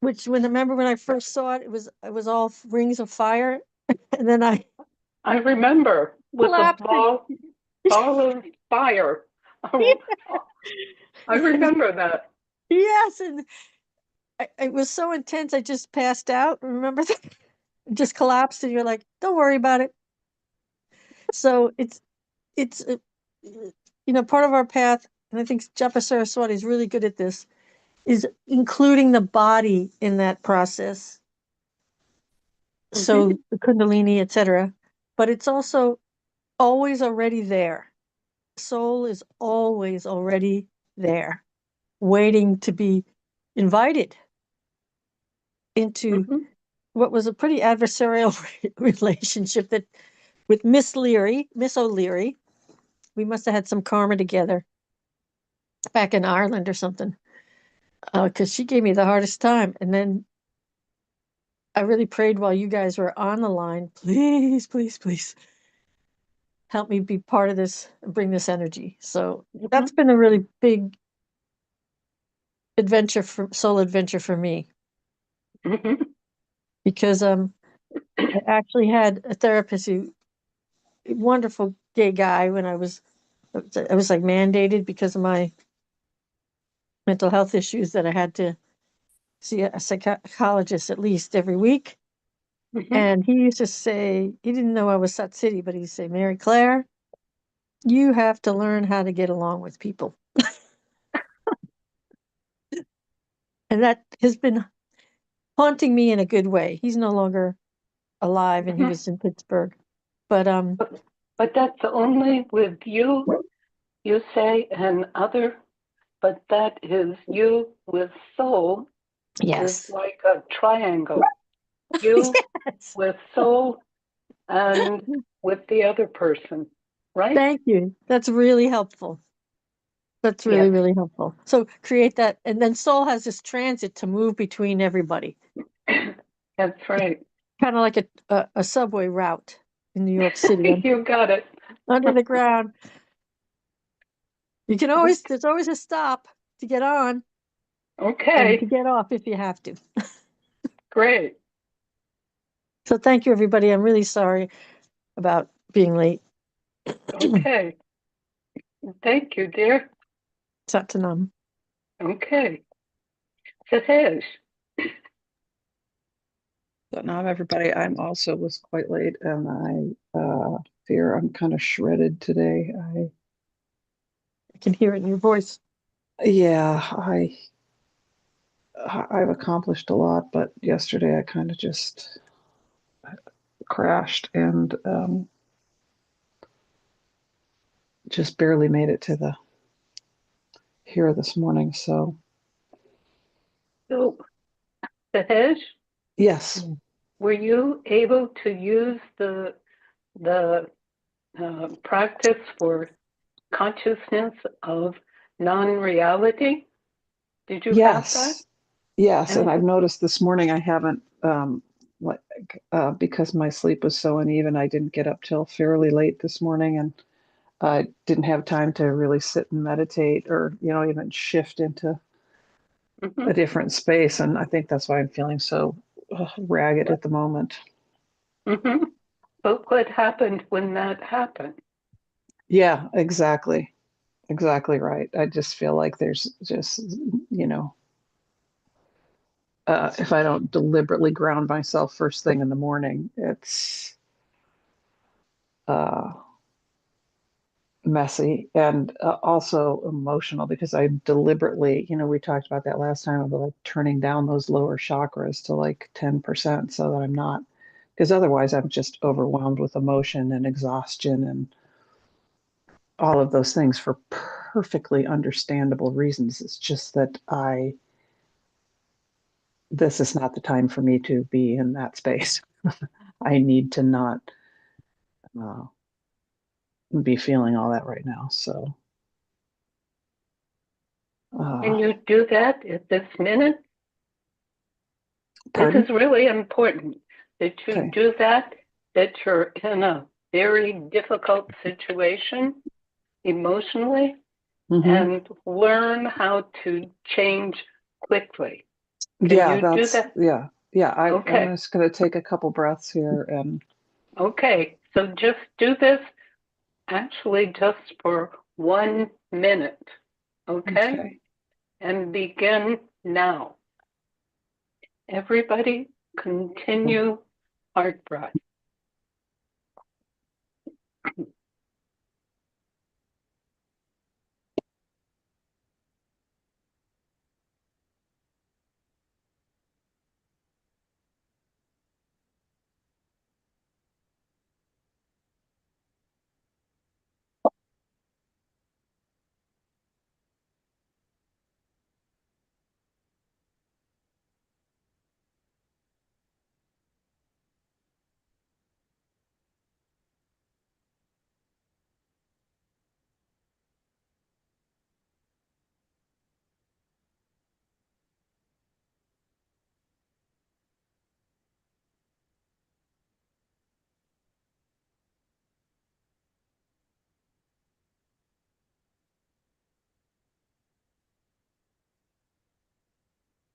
which remember when I first saw it, it was all rings of fire, and then I I remember with the collapsed. ball of fire. Oh, I remember that. Yes, and it was so intense. I just passed out. Remember that? Just collapsed, and you're like, "Don't worry about it." So it's part of our path, and I think Japa Saraswati is really good at this. Is including the body in that process. So the Kundalini, etc. But it's also always already there. Soul is always already there, waiting to be invited into Mhm. what was a pretty adversarial relationship that with Miss O'Leary. We must have had some karma together back in Ireland or something, because she gave me the hardest time. And then I really prayed while you guys were on the line, please, please, please help me be part of this and bring this energy. So that's been a really big soul adventure for me, Mhm. because I actually had a therapist a wonderful gay guy when I was like mandated because of my mental health issues that I had to see a psychologist at least every week. Mhm. And he used to say, he didn't know I was Sat City, but he'd say, Mary Claire, you have to learn how to get along with people. And that has been haunting me in a good way. He's no longer alive, and he was in Pittsburgh. But But that's only with you say, and other, but that is you with soul is yes. like a triangle. You Yes. with soul and with the other person, right? Thank you. That's really helpful. That's really, Yes. really helpful. So create that, and then soul has this transit to move between everybody, That's right. kind of like a subway route in New York City You got it. under the ground. There's always a stop to get on and to Okay, get off if you have to. great. So thank you, everybody. I'm really sorry about being late. Okay. Thank you, dear. Satanam. Okay. Sahesh. Now, everybody, I'm also was quite late, and I fear I'm kind of shredded today. I can hear it in your voice. Yeah, I've accomplished a lot, but yesterday I kind of just crashed and just barely made it to the here this morning. So So, Sahesh, yes, were you able to use the practice for consciousness of non-reality? Did you have that? yes, and And I've noticed this morning I haven't like because my sleep was so uneven, I didn't get up till fairly late this morning, and I didn't have time to really sit and meditate or even shift into mhm, a different space. And I think that's why I'm feeling so ragged at the moment. mhm. But what happened when that happened? Yeah, exactly. Exactly right. I just feel like there's just, you know, if I don't deliberately ground myself first thing in the morning, it's uh, messy and also emotional because I deliberately, we talked about that last time about like turning down those lower chakras to like 10% so that I'm not, because otherwise I'm just overwhelmed with emotion and exhaustion and all of those things for perfectly understandable reasons. It's just that this is not the time for me to be in that space. I need to not uh, be feeling all that right now. So, Can you do that at this minute? This pardon? is really important that you Okay. do that you're in a very difficult situation emotionally Hmm. and learn how to change quickly. Can Yeah, you do that? yeah. I'm Okay. just going to take a couple breaths here and Okay. So just do this actually just for 1 minute. Okay. okay. And begin now. Everybody continue heart breath.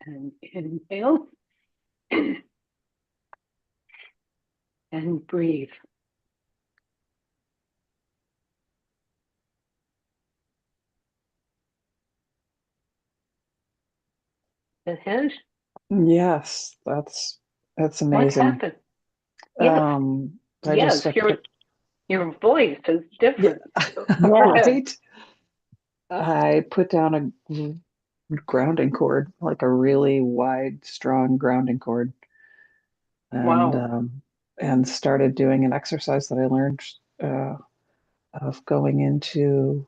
And inhale and breathe. Sahesh, Yes, that's what amazing. happened? Yes, Um, I yes, just I put your voice is yeah, different. So go Yeah. ahead. right. I put down a grounding cord, like a really wide, strong grounding cord, and Wow. um, and started doing an exercise that I learned of going into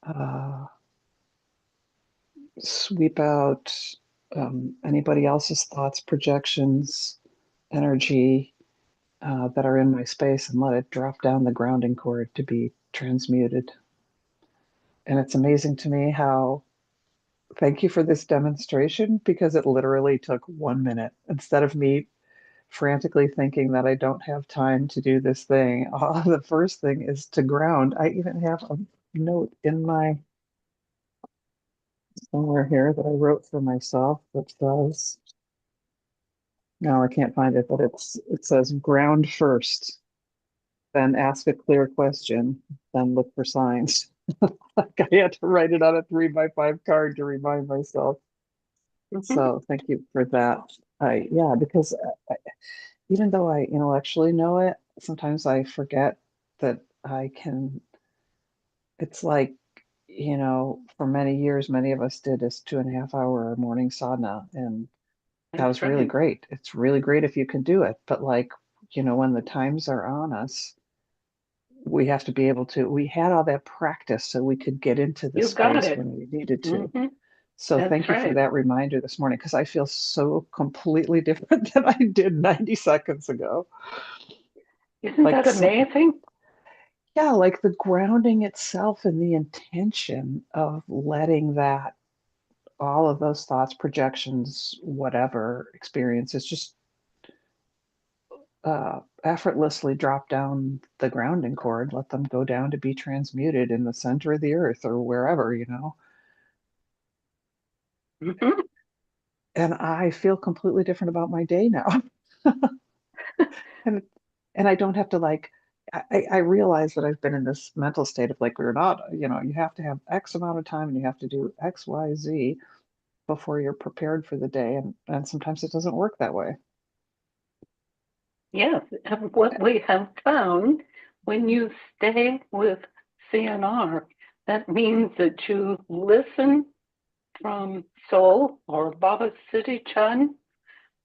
uh, sweep out anybody else's thoughts, projections, energy that are in my space, and let it drop down the grounding cord to be transmuted. And it's amazing to me how thank you for this demonstration because it literally took 1 minute instead of me frantically thinking that I don't have time to do this thing. The first thing is to ground. I even have a note in my somewhere here that I wrote for myself that says, no, I can't find it, but it says ground first, then ask a clear question, then look for signs. Like I had to write it on a 3x5 card to remind myself. Mhm. So thank you for that. Yeah, because even though I intellectually know it, sometimes I forget that I can. It's like, for many years, many of us did this 2.5 hour morning sauna, and that That's was really right. great. It's really great if you can do it, but like, when the times are on us, we have to be able to. We had all that practice so we could get into the You got space it. when we needed to. Hmm. So That's thank you for right. that reminder this morning because I feel so completely different than I did 90 seconds ago. Isn't Like that amazing? yeah, like the grounding itself and the intention of letting that all of those thoughts, projections, whatever experiences just effortlessly drop down the grounding cord, let them go down to be transmuted in the center of the earth or wherever. Hmm. And I feel completely different about my day now. and and I don't have to like I realize that I've been in this mental state of like we're not, you have to have X amount of time and you have to do X, Y, Z before you're prepared for the day. And sometimes it doesn't work that way. Yes, and what we have found when you stay with CNR, that means that you listen from Seoul or Baba City Chun,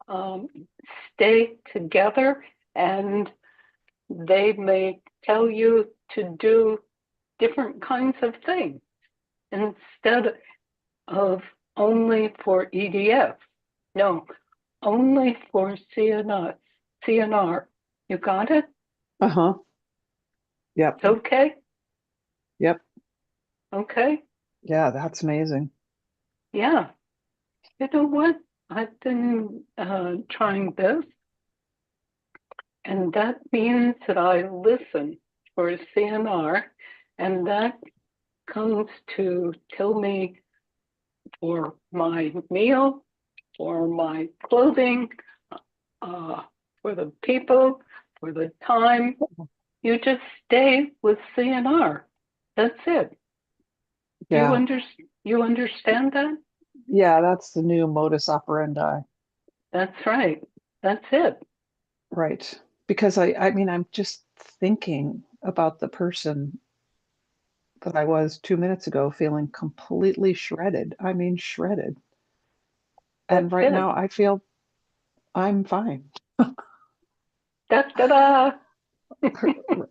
um, stay together, and they may tell you to do different kinds of things instead of only for EDF. No, only for CNR. CNR. You got it? Uh-huh. Yep. It's okay? Yep. Okay? Yeah, that's amazing. Yeah. You know what? I've been trying this, and that means that I listen for CNR, and that comes to tell me for my meal, for my clothing, for the people, for the time. You just stay with CNR. That's it. Yeah. You understand that? Yeah, that's the new modus operandi. That's right. That's it. Right. Because I mean, I'm just thinking about the person that I was 2 minutes ago feeling completely shredded. I mean, shredded. And That's right it. now I feel I'm fine. Da da da.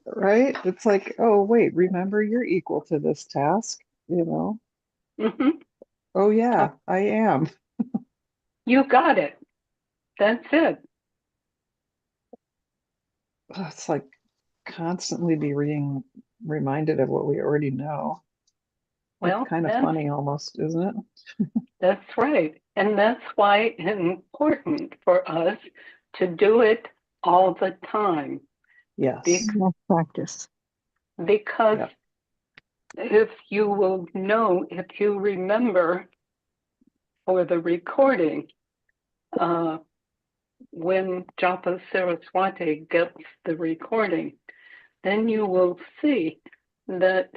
Right? It's like, oh, wait, remember you're equal to this task, you know? Hmm. Oh, yeah, I am. You got it. That's it. It's like constantly being reminded of what we already know. It's Well, kind of funny almost, isn't it? that's right. And that's why it's important for us to do it all the time. Yes. Be- That's practice. Because Yep. if you will know, if you remember for the recording, uh, when Japa Saraswati gets the recording, then you will see that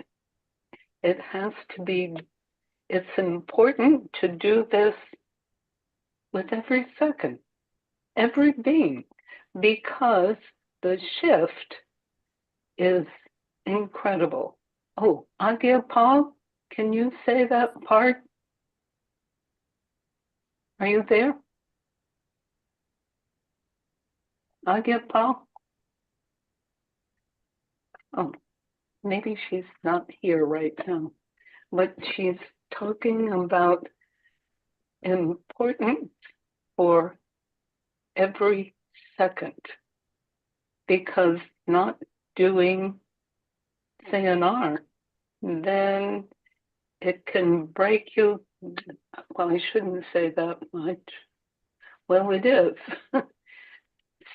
it has to be, it's important to do this with every second, every being, because the shift is incredible. Oh, Agya Paul, can you say that part? Are you there? Agya Paul? Oh, maybe she's not here right now, but she's talking about important for every second, because not doing CNR, then it can break you. Well, I shouldn't say that much. Well, it is.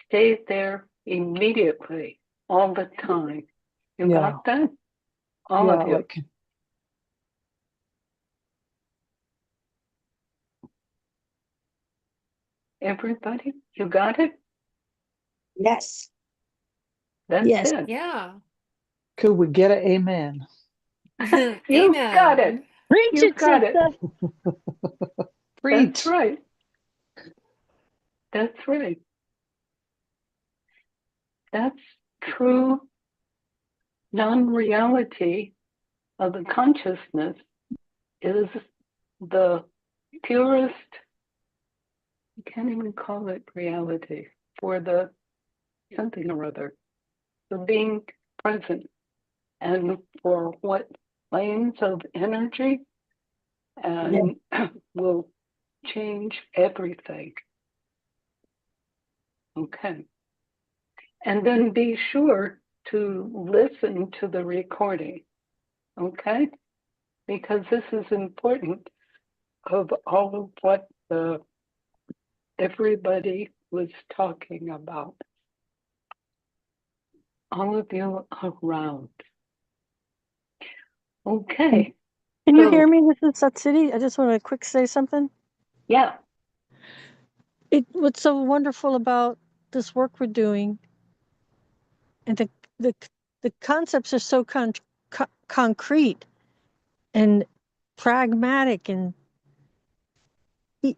Stay there immediately, all the time. You Yeah. got that? All Yeah. of you. Like, Everybody? You got it? Yes. That's Yes. it. Yeah. could we get an amen? You've got it. Amen. Preach You've it, got it. sister. That's Preach. right. That's right. That's true non-reality of the consciousness is the purest, you can't even call it reality, for the something or other, the being present, and for what planes of energy and will change everything. Okay. And then be sure to listen to the recording. Okay? Because this is important of all of what everybody was talking about. All of you around. Okay. Can you So, hear me? This is Sut City. I just want to quick say something. yeah, What's so wonderful about this work we're doing, and the concepts are so concrete and pragmatic and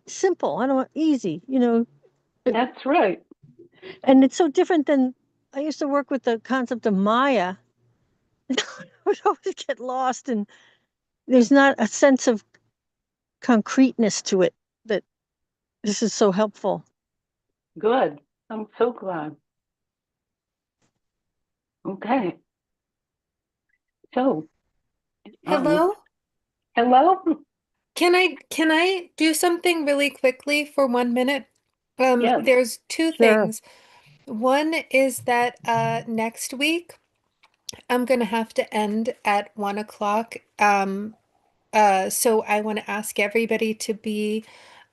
simple. I don't want easy, that's right. and it's so different than I used to work with the concept of Maya. I would always get lost, and there's not a sense of concreteness to it that this is so helpful. Good. I'm so glad. Okay. So, Hello? hello? Can I do something really quickly for 1 minute? Yes. There's two Sure. things. One is that next week I'm gonna have to end at 1 o'clock. So I want to ask everybody to be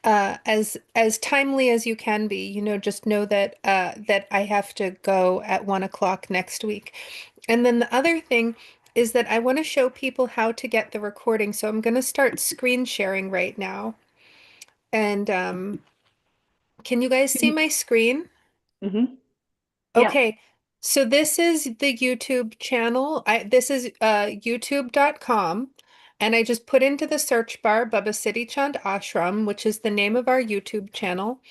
as timely as you can be. Just know that that I have to go at 1 o'clock next week. And then the other thing is that I want to show people how to get the recording. So I'm going to start screen sharing right now. And can you guys see my screen? Mm-hmm. Yeah. Okay. So this is the YouTube channel. This is youtube.com. And I just put into the search bar Baba City Chand Ashram, which is the name of our YouTube channel.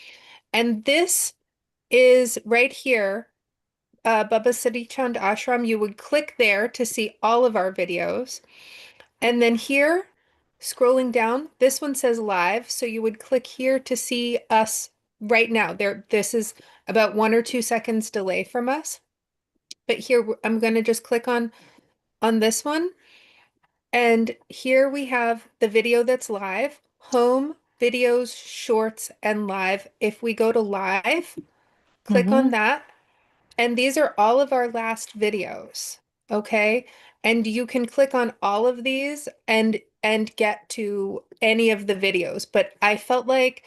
And this is right here, Baba City Chand Ashram. You would click there to see all of our videos. And then here, scrolling down, this one says live. So you would click here to see us right now. This is about 1 or 2 seconds delay from us. But here I'm going to just click on this one. And here we have the video that's live, home, videos, shorts, and live. If we go to live, click on that. And these are all of our last videos, okay? And you can click on all of these and get to any of the videos. But I felt like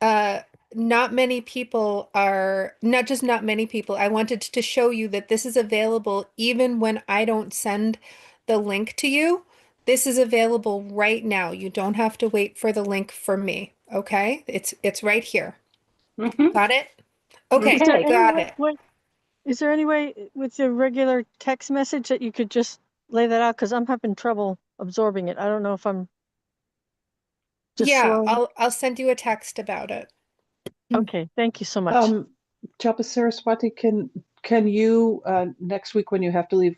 uh not many people are, not just not many people, I wanted to show you that this is available even when I don't send the link to you. This is available right now. You don't have to wait for the link from me, okay? It's right here. Mm-hmm. Got it? Okay, Is there Okay. any got it. is there any way with your regular text message that you could just lay that out? Because I'm having trouble absorbing it. I don't know if I'm just Yeah, slow. I'll send you a text about it. Okay, thank you so much. Japa Saraswati, can you next week when you have to leave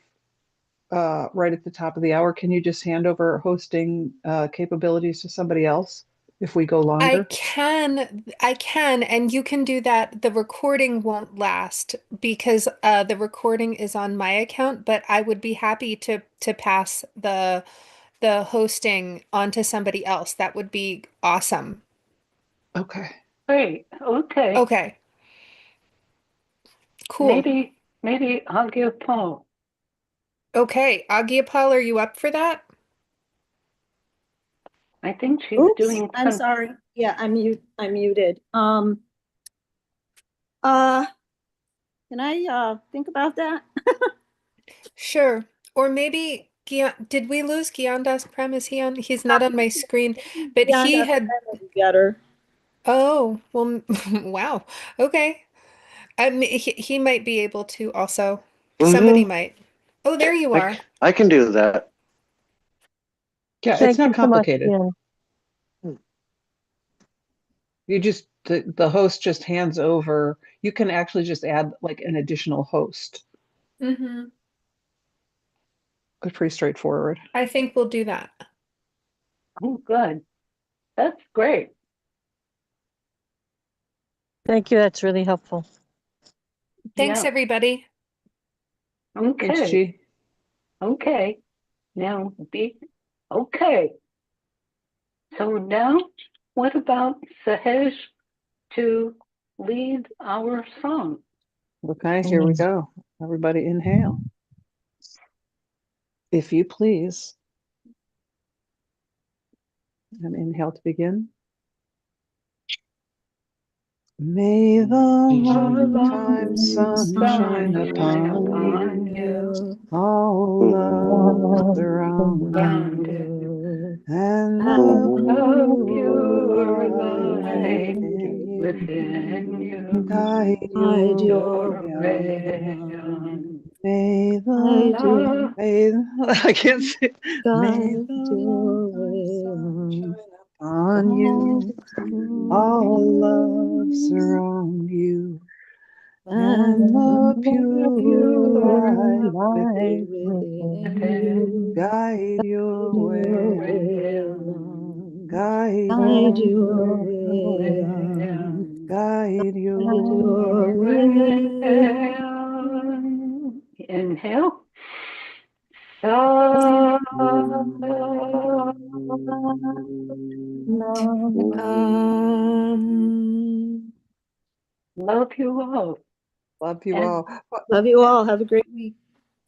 right at the top of the hour, can you just hand over hosting capabilities to somebody else if we go longer? I can, and you can do that. The recording won't last because the recording is on my account, but I would be happy to pass the hosting on to somebody else. That would be awesome. Okay. Great. Okay. Okay, cool. Maybe I'll give Paul. Okay, Agyapal, are you up for that? I think she's Oops, doing I'm sorry. Yeah, I'm muted. Uh, can I think about that? Sure. Or maybe Gian, did we lose Gyandas Prem? Is he on? He's not on my screen, but Yeah, he that's had. better. Oh, well, wow. Okay. He might be able to also. Somebody Mm-hmm. might. Oh, there you are. I can do that. Yeah, it's Thank not you so much, complicated. Jen. You just, the host just hands over. You can actually just add like an additional host. Mm-hmm. It's pretty straightforward. I think we'll do that. Oh, good. That's great. Thank you. That's really helpful. Thanks, Yeah. everybody. Thanks, Okay. G. Okay. Now be okay. So now, what about Sahej to lead our song? Okay, here we go. Everybody inhale. If you please. And inhale to begin. May the long-time sun shine upon you, all love surround you, and the The pure pure light light within within you you, guide your your way way on. on. May the, may, I can't say, may Guide the your long-time way sun on. shine upon you, all love surround you, and the The pure pure light light Within within you, guide your your way way on. on. Guide Guide your your way way way on. on. on. Guide Guide your your Way way on. on. Inhale. Sa. Love you all. Love you And all. Love you all. Have a great week.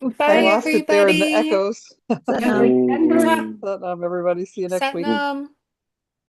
I Bye, lost it there in the everybody. echoes. Satnam. Satnam. Everybody. See you next week. Satnam.